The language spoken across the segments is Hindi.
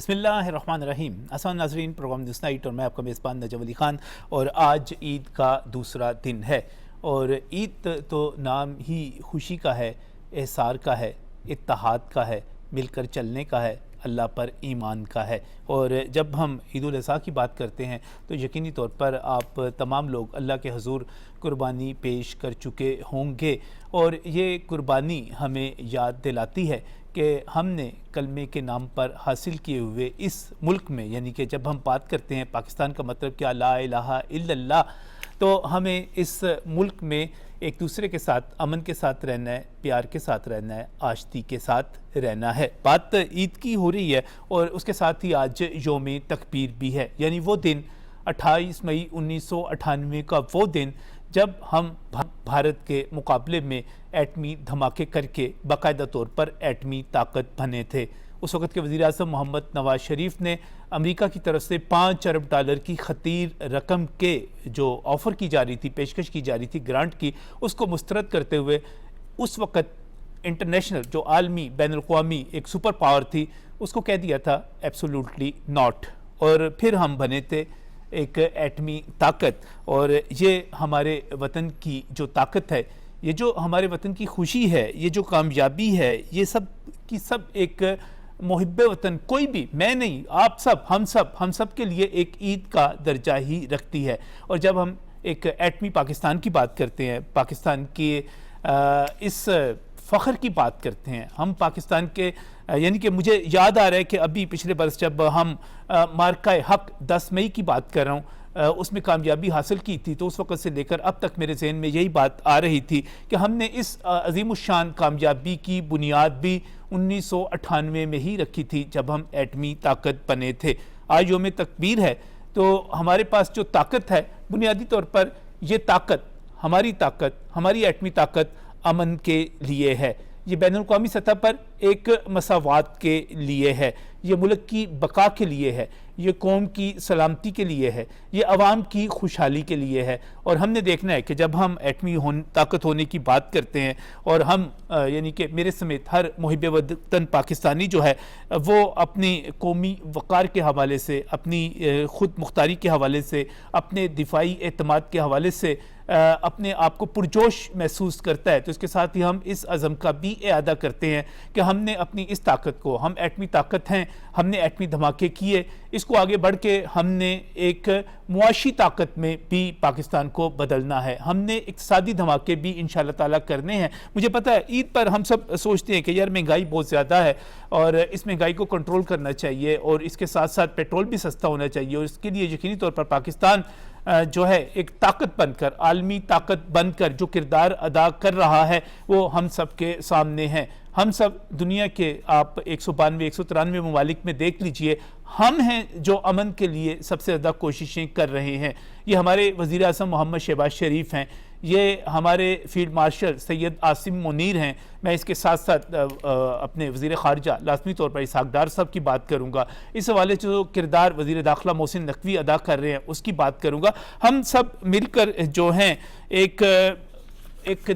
बिस्मिल्लाहिर्रहमानिर्रहीम। अस्सलाम नाज़रीन, प्रोग्राम न्यूज़ नाइट और मैं आपका मेज़बान नजम अली ख़ान। और आज ईद का दूसरा दिन है और ईद तो नाम ही खुशी का है, एहसार का है, इत्तेहाद का है, मिलकर चलने का है, अल्लाह पर ईमान का है। और जब हम ईद उल अज़हा की बात करते हैं तो यकीनी तौर पर आप तमाम लोग अल्लाह के हुज़ूर कुर्बानी पेश कर चुके होंगे और ये कुर्बानी हमें याद दिलाती है कि हमने कलमे के नाम पर हासिल किए हुए इस मुल्क में, यानी कि जब हम बात करते हैं पाकिस्तान का मतलब क्या, ला इलाहा इल्लल्लाह, तो हमें इस मुल्क में एक दूसरे के साथ अमन के साथ रहना है, प्यार के साथ रहना है, आश्ती के साथ रहना है। बात ईद की हो रही है और उसके साथ ही आज यौम तकबीर भी है, यानी वो दिन 28 मई 1998 का वो दिन जब हम भारत के मुकाबले में एटमी धमाके करके बाकायदा तौर पर एटमी ताकत बने थे। उस वक़्त के वज़ीर आज़म मोहम्मद नवाज़ शरीफ ने अमेरिका की तरफ से $5 अरब की ख़तीर रकम के जो ऑफ़र की जा रही थी, पेशकश की जा रही थी ग्रांट की, उसको मुस्तरद करते हुए उस वक़्त इंटरनेशनल जो आलमी बैनुल-अक़वामी एक सुपर पावर थी उसको कह दिया था एब्सोल्युटली नॉट। और फिर हम बने थे एक एटमी ताकत। और ये हमारे वतन की जो ताकत है, ये जो हमारे वतन की खुशी है, ये जो कामयाबी है, ये सब की सब एक मुहिब्बे वतन, कोई भी, मैं नहीं, आप सब, हम सब के लिए एक ईद का दर्जा ही रखती है। और जब हम एक एटमी पाकिस्तान की बात करते हैं, पाकिस्तान के इस फ़ख्र की बात करते हैं, हम पाकिस्तान के, यानी कि मुझे याद आ रहा है कि अभी पिछले बरस जब हम मार्का हक 10 मई की बात कर रहा हूँ, उसमें कामयाबी हासिल की थी, तो उस वक़्त से लेकर अब तक मेरे ज़हन में यही बात आ रही थी कि हमने इस अज़ीमुश्शान कामयाबी की बुनियाद भी 1998 में ही रखी थी जब हम एटमी ताकत बने थे। आज यौम तकबीर है तो हमारे पास जो ताकत है, बुनियादी तौर पर ये ताकत, हमारी एटमी ताकत अमन के लिए है, ये बैनुल-अक़वामी सतह पर एक मसावात के लिए है, ये मुल्क की बका के लिए है, ये कौम की सलामती के लिए है, ये अवाम की खुशहाली के लिए है। और हमने देखना है कि जब हम एटमी ताकत होने की बात करते हैं और हम यानी कि मेरे समेत हर मुहिब वतन पाकिस्तानी जो है वो अपनी कौमी वक़ार के हवाले से, अपनी ख़ुद मुख्तारी के हवाले से, अपने दिफाई एतमाद के हवाले से अपने आप को पुरजोश महसूस करता है, तो इसके साथ ही हम इस अज़म का भी इआदा करते हैं कि हमने अपनी इस ताकत को, हम एटमी ताकत हैं, हमने एटमी धमाके किए, इसको आगे बढ़ के हमने एक मुआशी ताकत में भी पाकिस्तान को बदलना है, हमने इक़्तिसादी धमाके भी इंशाअल्लाह ताला करने हैं। मुझे पता है ईद पर हम सब सोचते हैं कि यार महंगाई बहुत ज़्यादा है और इस महंगाई को कंट्रोल करना चाहिए और इसके साथ साथ पेट्रोल भी सस्ता होना चाहिए, और इसके लिए यकीनी तौर पर पाकिस्तान जो है एक ताकत बनकर, आलमी ताकत बनकर जो किरदार अदा कर रहा है वो हम सब के सामने है। हम सब दुनिया के आप 192-193 ममालिक में देख लीजिए, हम हैं जो अमन के लिए सबसे ज़्यादा कोशिशें कर रहे हैं। ये हमारे वज़ीर आज़म मोहम्मद शहबाज शरीफ हैं, ये हमारे फील्ड मार्शल सैयद आसिम मुनीर हैं, मैं इसके साथ साथ अपने वज़ीर ख़ारिजा लाज़मी तौर पर इसहाक़ डार साहब की बात करूँगा, इस हवाले से जो किरदार वज़ीर दाखिला मोहसिन नकवी अदा कर रहे हैं उसकी बात करूँगा। हम सब मिलकर जो हैं एक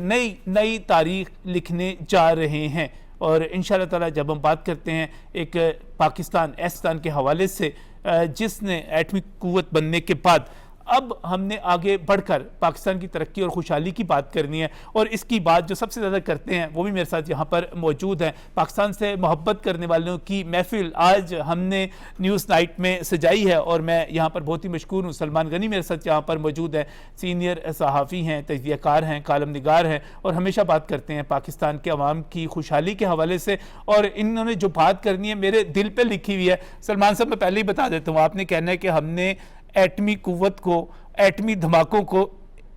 नई तारीख़ लिखने जा रहे हैं और इंशाअल्लाह ताला जब हम बात करते हैं एक पाकिस्तान के हवाले से जिसने एटमी क़ुव्वत बनने के बाद अब हमने आगे बढ़कर पाकिस्तान की तरक्की और खुशहाली की बात करनी है। और इसकी बात जो सबसे ज़्यादा करते हैं वो भी मेरे साथ यहाँ पर मौजूद हैं। पाकिस्तान से मोहब्बत करने वालों की महफिल आज हमने न्यूज़ नाइट में सजाई है और मैं यहाँ पर बहुत ही मशकूर हूँ। सलमान गनी मेरे साथ यहाँ पर मौजूद हैं, सीनियर सहाफ़ी हैं, तजज़ियाकार हैं, कालम निगार हैं और हमेशा बात करते हैं पाकिस्तान के अवाम की खुशहाली के हवाले से। और इन्होंने जो बात करनी है मेरे दिल पर लिखी हुई है। सलमान साहब, मैं पहले ही बता देता हूँ, आपने कहना है कि हमने एटमी कुव्वत को, एटमी धमाकों को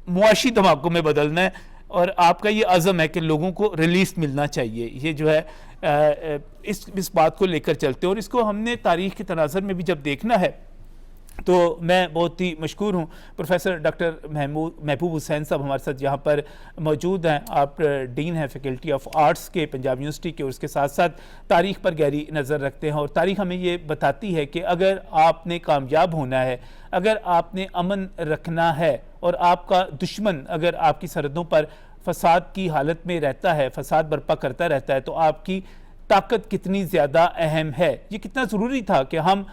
मुआशी धमाकों में बदलना है और आपका ये अज़म है कि लोगों को रिलीफ मिलना चाहिए। ये जो है इस बात को लेकर चलते हैं और इसको हमने तारीख़ के तनाज़ुर में भी जब देखना है तो मैं बहुत ही मशकूर हूँ। प्रोफेसर डॉक्टर महबूब हुसैन साहब हमारे साथ यहाँ पर मौजूद हैं। आप डीन हैं फैकल्टी ऑफ आर्ट्स के पंजाब यूनिवर्सिटी के, और उसके साथ साथ तारीख़ पर गहरी नज़र रखते हैं और तारीख़ हमें ये बताती है कि अगर आपने कामयाब होना है, अगर आपने अमन रखना है और आपका दुश्मन अगर आपकी सरहदों पर फसाद की हालत में रहता है, फसाद बर्पा करता रहता है, तो आपकी ताकत कितनी ज़्यादा अहम है, ये कितना ज़रूरी था कि हम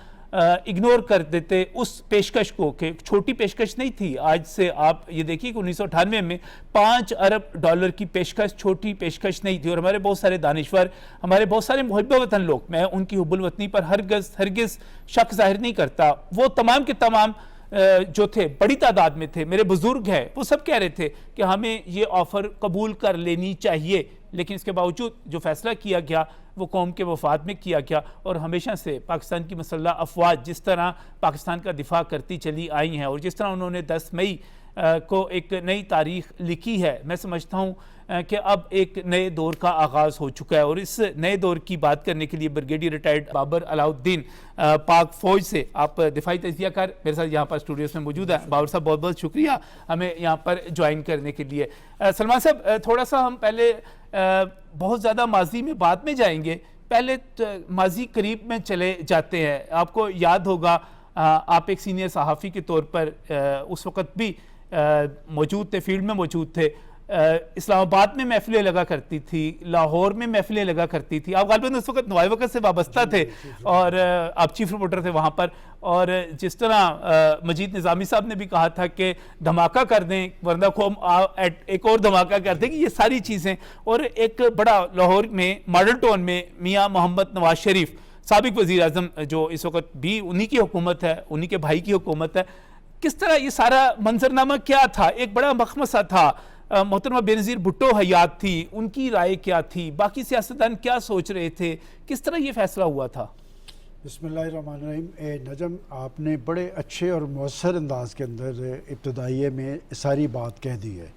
इग्नोर कर देते उस पेशकश को, कि छोटी पेशकश नहीं थी। आज से आप ये देखिए कि 1998 में 5 अरब डॉलर की पेशकश छोटी पेशकश नहीं थी, और हमारे बहुत सारे दानिश्वर, हमारे बहुत सारे मुहब्ब वतन लोग, मैं उनकी हुब्बुल वतनी पर हरगिज़ शक जाहिर नहीं करता, वो तमाम के तमाम जो थे बड़ी तादाद में थे, मेरे बुजुर्ग हैं, वो सब कह रहे थे कि हमें ये ऑफ़र कबूल कर लेनी चाहिए। लेकिन इसके बावजूद जो फैसला किया गया वो कौम के वफाद में किया गया, और हमेशा से पाकिस्तान की मसल्ह अफवाज जिस तरह पाकिस्तान का दिफा करती चली आई हैं, और जिस तरह उन्होंने 10 मई को एक नई तारीख लिखी है, मैं समझता हूँ कि अब एक नए दौर का आगाज़ हो चुका है। और इस नए दौर की बात करने के लिए ब्रिगेडियर रिटायर्ड बाबर अलाउद्दीन पाक फ़ौज से, आप दिफाई तजियाकार मेरे साथ यहाँ पर स्टूडियोज़ में मौजूद है। बाबर साहब बहुत बहुत शुक्रिया हमें यहाँ पर ज्वाइन करने के लिए। सलमान साहब, थोड़ा सा हम पहले बहुत ज़्यादा माजी में बाद में जाएंगे, पहले माजी करीब में चले जाते हैं। आपको याद होगा आप एक सीनियर सहाफ़ी के तौर पर उस वक़्त भी मौजूद थे, फील्ड में मौजूद थे। इस्लामाबाद में महफिलें लगा करती थी, लाहौर में महफिलें लगा करती थी। आप गालिबन उस वक्त नवाए वक़्त से वाबस्ता थे और आप चीफ रिपोर्टर थे वहाँ पर। और जिस तरह मजीद निज़ामी साहब ने भी कहा था कि धमाका कर दें वरना कौम एक और धमाका कर दें, कि ये सारी चीज़ें, और एक बड़ा लाहौर में मॉडल टाउन में मियाँ मोहम्मद नवाज शरीफ साबिक वज़ीर आज़म, जो इस वक्त भी उन्हीं की हुकूमत है, उन्हीं के भाई की हुकूमत है, किस तरह ये सारा मंजरनामा क्या था? एक बड़ा मखमसा था। मोहतरमा बेनज़ीर भुट्टो हयात थी, उनकी राय क्या थी, बाकी सियासतदान क्या सोच रहे थे, किस तरह ये फैसला हुआ था? बिस्मिल्लाहिर्रहमानिर्रहीम। नजम, आपने बड़े अच्छे और मौसर अंदाज के अंदर इब्तदाइये में सारी बात कह दी है,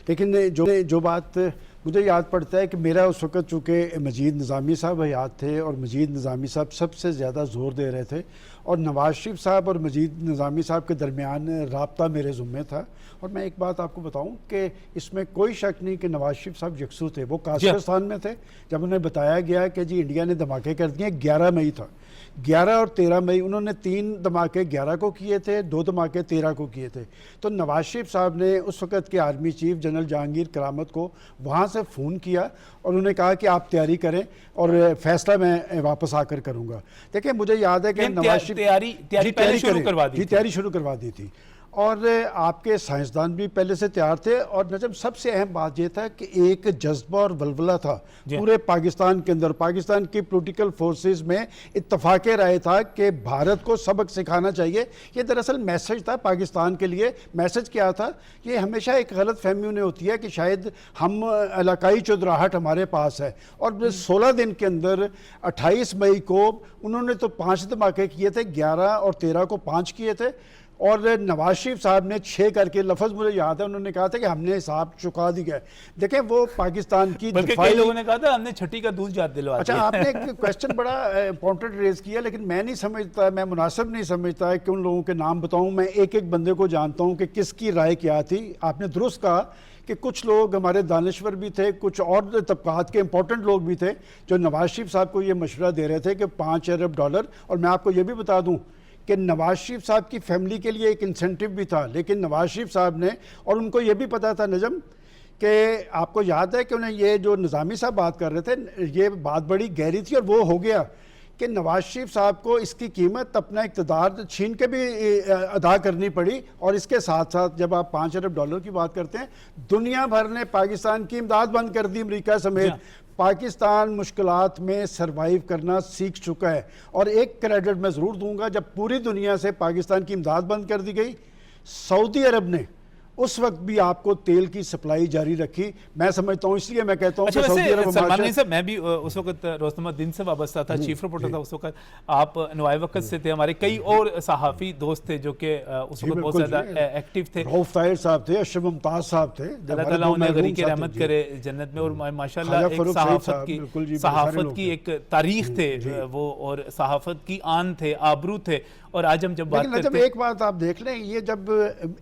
लेकिन जो बात मुझे याद पड़ता है कि मेरा उस वक़्त चूँकि मजीद निज़ामी साहब हयात थे और मजीद निज़ामी साहब सबसे ज़्यादा ज़ोर दे रहे थे, और नवाज शरीफ साहब और मजीद निज़ामी साहब के दरमियान राब्ता मेरे ज़ुम्मे था। और मैं एक बात आपको बताऊं कि इसमें कोई शक नहीं कि नवाज शरीफ साहब यकसू थे। वो काज़िस्तान में थे जब उन्हें बताया गया कि जी इंडिया ने धमाके कर दिए। 11 मई था, 11 और 13 मई, उन्होंने 3 धमाके 11 को किए थे, 2 धमाके 13 को किए थे। तो नवाज शरीफ साहब ने उस वक़्त के आर्मी चीफ जनरल जहांगीर करामत को वहाँ से फ़ोन किया और उन्होंने कहा कि आप तैयारी करें और फैसला मैं वापस आकर करूँगा। देखिए, मुझे याद है कि नवाज शरीफ तैयारी शुरू करवा दी थी, और आपके साइंसदान भी पहले से तैयार थे। और नजम, सबसे अहम बात यह था कि एक जज्बा और वलवला था पूरे पाकिस्तान के अंदर। पाकिस्तान की पॉलिटिकल फोर्सेस में इत्तफाक राय था कि भारत को सबक सिखाना चाहिए। ये दरअसल मैसेज था पाकिस्तान के लिए। मैसेज क्या था? ये हमेशा एक गलत फहमी उन्हें होती है कि शायद हम इलाकाई चुदराहट हमारे पास है। और 16 दिन के अंदर 28 मई को उन्होंने तो 5 धमाके किए थे, 11 और 13 को 5 किए थे, और नवाज शरीफ साहब ने 6 करके, लफ्ज़ मुझे याद है, उन्होंने कहा था कि हमने हिसाब चुका दिया है। देखें, वो पाकिस्तान की कई लोगों ने कहा था हमने छठी का दूध याद दिलवा दिया। अच्छा, आपने एक क्वेश्चन बड़ा इंपॉर्टेंट रेज किया, लेकिन मैं नहीं समझता, मैं मुनासिब नहीं समझता कि उन लोगों के नाम बताऊं। मैं एक एक बंदे को जानता हूं कि किसकी राय क्या थी। आपने दुरुस्त कहा कि कुछ लोग हमारे दानिश्वर भी थे, कुछ और तबकात के इंपॉर्टेंट लोग भी थे जो नवाज शरीफ साहब को ये मशवरा दे रहे थे कि 5 अरब डॉलर। और मैं आपको ये भी बता दूं कि नवाज शरीफ साहब की फैमिली के लिए एक इंसेंटिव भी था, लेकिन नवाज शरीफ साहब ने, और उनको ये भी पता था नजम कि आपको याद है कि उन्हें ये जो निज़ामी साहब बात कर रहे थे, ये बात बड़ी गहरी थी, और वो हो गया कि नवाज शरीफ साहब को इसकी कीमत अपना इक़्तिदार छीन के भी अदा करनी पड़ी। और इसके साथ साथ जब आप 5 अरब डॉलर की बात करते हैं, दुनिया भर ने पाकिस्तान की इमदाद बंद कर दी, अमेरिका समेत। पाकिस्तान मुश्किलात में सरवाइव करना सीख चुका है। और एक क्रेडिट मैं ज़रूर दूंगा, जब पूरी दुनिया से पाकिस्तान की इमदाद बंद कर दी गई, सऊदी अरब ने उस वक्त भी आपको तेल की सप्लाई जारी रखी। मैं समझता हूँ, इसलिए मैं कहता हूँ अच्छा, वैसे मैं भी उस वक्त रोज़नामा दिन से वाबस्ता था, चीफ रिपोर्टर था उस वक्त। आप नवाए वक्त से थे, हमारे कई और सहाफ़ी दोस्त थे जो कि उस वक्त बहुत ज़्यादा एक्टिव थे। रऊफ ताहिर साहब थे, अशरफ मुमताज़ साहब थे, अल्लाह ताला उन्हें गनी की रहमत करे जन्नत में। और माशाल्लाह एक सहाफ़त की एक तारीख थे वो, और सहाफ़त की आन थे, आबरू थे। और आज हम जब बात लेकिन जब करते हैं, एक बात आप देख लें, ये जब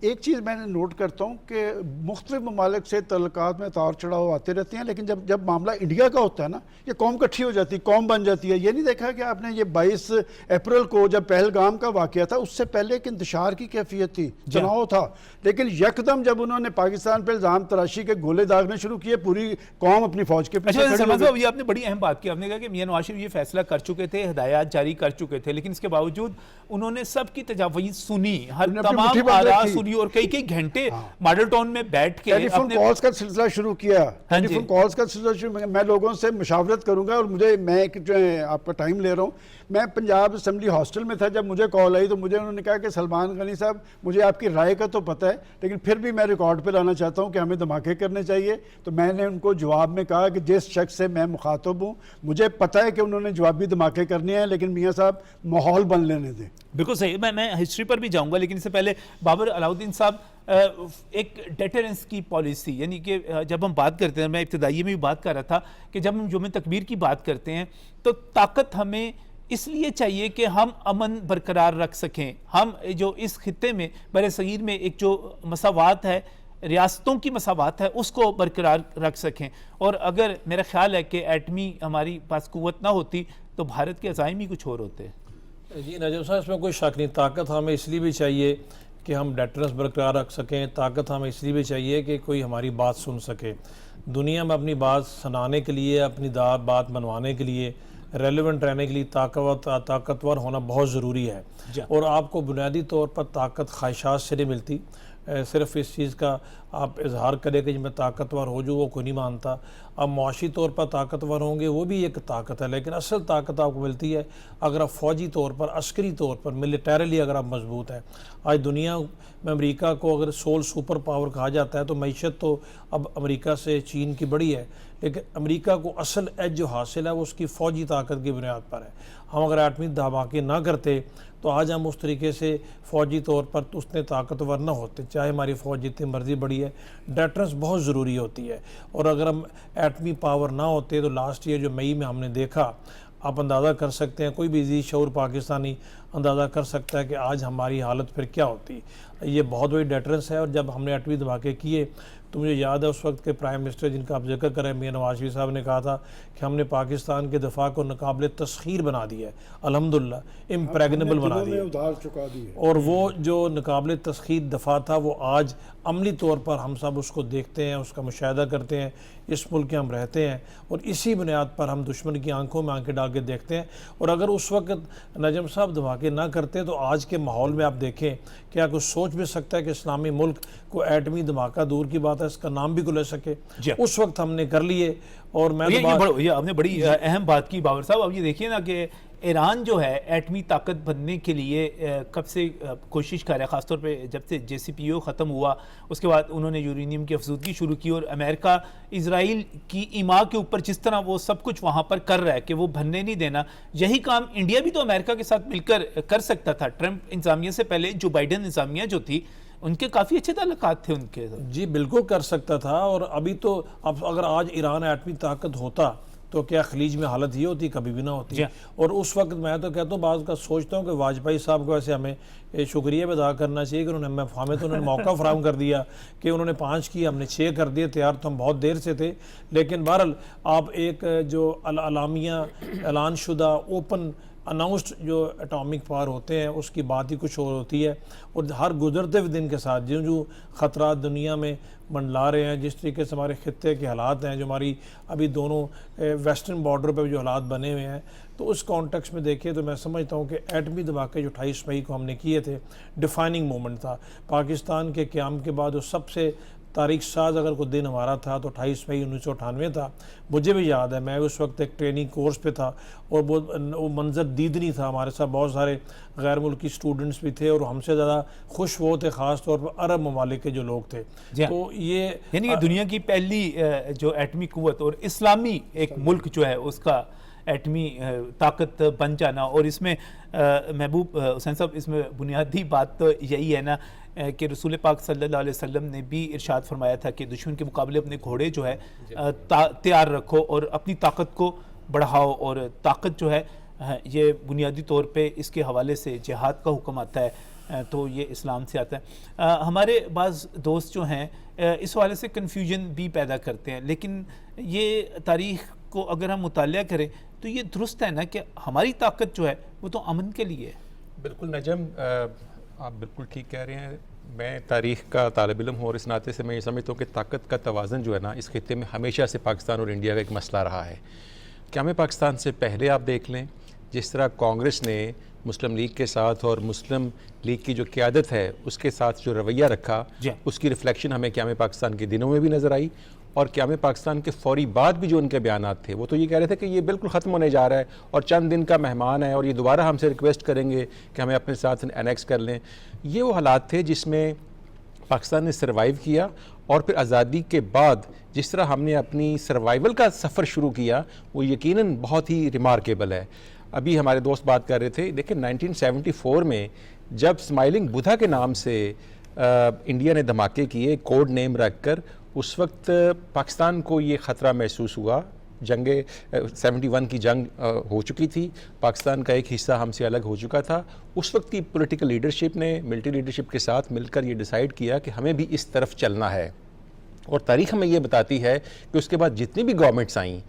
एक चीज़ मैंने नोट करता हूँ कि मुख्तलिफ ममालिक से तल्लुकात में उतार चढ़ाव आते रहते हैं, लेकिन जब जब मामला इंडिया का होता है ना, ये कौम इकट्ठी हो जाती है, कौम बन जाती है। ये नहीं देखा कि आपने ये 22 अप्रैल को जब पहलगाम का वाक़या था, उससे पहले एक इंतशार की कैफियत थी, तनाव था, लेकिन यकदम जब उन्होंने पाकिस्तान पर इल्ज़ाम तराशी के गोले दागने शुरू किए, पूरी कौम अपनी फौज के पीछे अच्छा खड़ी हो समझ गई। लो, ये आपने बड़ी अहम बात की। आपने कहा कि मियां नवाज शरीफ ये फैसला कर चुके थे, हिदायत जारी कर चुके थे, लेकिन इसके बावजूद उन्होंने सबकी तजावीज़ सुनी, हर उन्होंने अपनी मुट्ठी तमाम बंद आरा रखी। सुनी, और कई कई घंटे मॉडल टाउन में बैठ के टेलीफोन अपने कॉल्स का सिलसिला शुरू किया। हाँ जी। टेलीफोन कॉल्स का सिलसिला शुरू, मैं लोगों से मुशावरत करूंगा, और मैं एक जो है आपका टाइम ले रहा हूँ, मैं पंजाब असम्बली हॉस्टल में था जब मुझे कॉल आई, तो मुझे उन्होंने कहा कि सलमान गनी साहब, मुझे आपकी राय का तो पता है, लेकिन फिर भी मैं रिकॉर्ड पे लाना चाहता हूँ कि हमें धमाके करने चाहिए। तो मैंने उनको जवाब में कहा कि जिस शख्स से मैं मुखातब हूँ, मुझे पता है कि उन्होंने जवाबी धमाके करने हैं, लेकिन मियाँ साहब माहौल बन लेने दें। बिल्कुल सही। मैं हिस्ट्री पर भी जाऊंगा, लेकिन इससे पहले बाबर अलाउद्दीन साहब, एक डेटरेंस की पॉलिसी, यानी कि जब हम बात करते हैं, मैं इब्तदाई में भी बात कर रहा था कि जब हम जुम्मे तकबीर की बात करते हैं तो ताकत हमें इसलिए चाहिए कि हम अमन बरकरार रख सकें। हम जो इस खित्ते में बर सगीर में एक जो मसावात है, रियासतों की मसावात है, उसको बरकरार रख सकें। और अगर मेरा ख्याल है कि एटमी हमारी पास कुव्वत ना होती तो भारत के अज़ाइम ही कुछ और होते। जी नजम साहब, इसमें कोई शक नहीं, ताकत हमें इसलिए भी चाहिए कि हम डेटरेंस बरकरार रख सकें, ताकत हमें इसलिए भी चाहिए कि कोई हमारी बात सुन सके। दुनिया में अपनी बात सुनाने के लिए, अपनी बात मनवाने के लिए, रेलेवेंट रहने के लिए ताकतवर होना बहुत ज़रूरी है। और आपको बुनियादी तौर पर ताकत ख्वाहिशात से नहीं मिलती, सिर्फ इस चीज़ का आप इजहार करें कि मैं ताकतवर हो जो, वो कोई नहीं मानता। आप मुआशी तौर पर ताकतवर होंगे, वो भी एक ताकत है, लेकिन असल ताकत आपको मिलती है अगर आप फ़ौजी तौर पर, अस्करी तौर पर, मिलिटरली अगर आप मजबूत हैं। आज दुनिया में अमेरिका को अगर सोल सुपर पावर कहा जाता है, तो मैशत तो अब अमेरिका से चीन की बड़ी है, लेकिन अमेरिका को असल एज जो हासिल है वो उसकी फ़ौजी ताकत की बुनियाद पर है। हम अगर एटमी धमाके ना करते तो आज हम उस तरीके से फ़ौजी तौर पर तो उतने ताकतवर ना होते, चाहे हमारी फ़ौज जितनी मर्जी बड़ी है। डेटरेंस बहुत ज़रूरी होती है, और अगर हम एटमी पावर ना होते तो लास्ट ईयर जो मई में हमने देखा, आप अंदाज़ा कर सकते हैं, कोई भी जी शऊर पाकिस्तानी अंदाज़ा कर सकता है कि आज हमारी हालत फिर क्या होती। ये बहुत बड़ी डेटरेंस है। और जब हमने एटमी धमाके किए तो मुझे याद है उस वक्त के प्राइम मिनिस्टर जिनका आप जिक्र करें, मियां नवाज शरीफ साहब ने कहा था कि हमने पाकिस्तान के दफा को नाकाबिले तस्खीर बना दिया है, अल्हम्दुलिल्लाह इम्प्रेगनेबल बना दिया, उधार चुका दिए। और वो जो नाकाबिले तस्खीर दफ़ा था वो आज अमली तौर पर हम सब उसको देखते हैं, उसका मुशाहिदा करते हैं। इस मुल्क के हम रहते हैं और इसी बुनियाद पर हम दुश्मन की आंखों में आंखें डाल के देखते हैं। और अगर उस वक्त नजम साहब धमाके ना करते तो आज के माहौल में आप देखें, क्या कुछ सोच भी सकता है कि इस्लामी मुल्क को एटमी धमाका दूर की बात है, इसका नाम भी को ले सके। उस वक्त हमने कर लिए। और मैं ये आपने बड़ी अहम बात की बाबर साहब। अब ये देखिए ना कि ईरान जो है एटमी ताकत बनने के लिए कब से कोशिश कर रहा है, ख़ासतौर पे जब से JCPOA ख़त्म हुआ उसके बाद उन्होंने यूरेनियम की अफसूदगी शुरू की। और अमेरिका इजराइल की ईमा के ऊपर जिस तरह वो सब कुछ वहाँ पर कर रहा है कि वो बनने नहीं देना, यही काम इंडिया भी तो अमेरिका के साथ मिलकर कर सकता था। ट्रंप इंतज़ामिया से पहले जो बाइडन इंतज़ामिया जो थी उनके काफ़ी अच्छे ताल्लुकात थे उनके। जी बिल्कुल कर सकता था। और अभी तो अब अगर आज ईरान एटमी ताकत होता तो क्या खलीज में हालत ये होती? कभी भी ना होती। और उस वक्त मैं तो कहता हूँ, बाज़ का सोचता हूँ कि वाजपेयी साहब को वैसे हमें शुक्रिया भी अदा करना चाहिए कि उन्होंने हमें तो उन्होंने मौका फराहम कर दिया कि उन्होंने 5 किए, हमने 6 कर दिए। तैयार तो हम बहुत देर से थे, लेकिन बहरहाल आप एक जो अलामिया ऐलान शुदा ओपन अनाउंस्ड जो एटॉमिक पावर होते हैं उसकी बात ही कुछ और होती है। और हर गुजरते हुए दिन के साथ जो जो ख़तरा दुनिया में मंडला रहे हैं, जिस तरीके से हमारे खित्ते के हालात हैं, जो हमारी अभी दोनों वेस्टर्न बॉर्डर पर जो हालात बने हुए हैं, तो उस कॉन्टेक्स्ट में देखिए तो मैं समझता हूँ कि एटमी धमाके जो 28 मई को हमने किए थे डिफाइनिंग मोमेंट था पाकिस्तान के क़याम के बाद। जो सबसे तारीख साज अगर कोई दिन हमारा था तो 28 मई 1998 था। मुझे भी याद है, मैं उस वक्त एक ट्रेनिंग कोर्स पे था और वो मंजर दीदनी था। हमारे साथ बहुत सारे गैर मुल्की स्टूडेंट्स भी थे और हमसे ज़्यादा खुश वो थे, ख़ास तौर पर अरब ममालिक के जो लोग थे। तो ये यानी दुनिया की पहली जो एटमी कुव्वत और इस्लामी एक मुल्क जो है उसका एटमी ताकत बन जाना। और इसमें महबूब हुसैन साहब, इसमें बुनियादी बात तो यही है ना कि रसूल पाक सल्लल्लाहु अलैहि वसल्लम ने भी इरशाद फरमाया था कि दुश्मन के मुकाबले अपने घोड़े जो है तैयार रखो और अपनी ताकत को बढ़ाओ। और ताकत जो है है, ये बुनियादी तौर पे इसके हवाले से जिहाद का हुक्म आता है तो ये इस्लाम से आता है। हमारे बाज़ दोस्त जो हैं इस हवाले से कन्फ्यूजन भी पैदा करते हैं, लेकिन ये तारीख़ को अगर हम मुतालिया करें तो ये दुरुस्त है ना कि हमारी ताकत जो है वो तो अमन के लिए है। बिल्कुल नजम, आप बिल्कुल ठीक कह रहे हैं। मैं तारीख़ का तालिब इल्म हूँ और इस नाते से मैं ये समझता हूँ कि ताकत का तवाज़न जो है ना, इस खित्ते में हमेशा से पाकिस्तान और इंडिया का एक मसला रहा है। क्या हमें पाकिस्तान से पहले आप देख लें, जिस तरह कांग्रेस ने मुस्लिम लीग के साथ और मुस्लिम लीग की जो क़यादत है उसके साथ जो रवैया रखा, उसकी रिफ्लेक्शन हमें क्या में पाकिस्तान के दिनों में भी नज़र आई, और क्या में पाकिस्तान के फौरी बाद भी जो उनके बयानात थे वो तो ये कह रहे थे कि ये बिल्कुल ख़त्म होने जा रहा है और चंद दिन का मेहमान है और ये दोबारा हमसे रिक्वेस्ट करेंगे कि हमें अपने साथ एनेक्स कर लें। ये वो हालात थे जिसमें पाकिस्तान ने सर्वाइव किया, और फिर आज़ादी के बाद जिस तरह हमने अपनी सर्वाइवल का सफ़र शुरू किया वो यकीनन बहुत ही रिमार्केबल है। अभी हमारे दोस्त बात कर रहे थे, देखिए 1974 में जब स्माइलिंग बुधा के नाम से इंडिया ने धमाके किए कोड नेम रख कर, उस वक्त पाकिस्तान को ये ख़तरा महसूस हुआ। जंगे 71 की जंग हो चुकी थी, पाकिस्तान का एक हिस्सा हमसे अलग हो चुका था। उस वक्त की पॉलिटिकल लीडरशिप ने मिलिट्री लीडरशिप के साथ मिलकर ये डिसाइड किया कि हमें भी इस तरफ चलना है, और तारीख़ हमें ये बताती है कि उसके बाद जितनी भी गवर्नमेंट्स आईं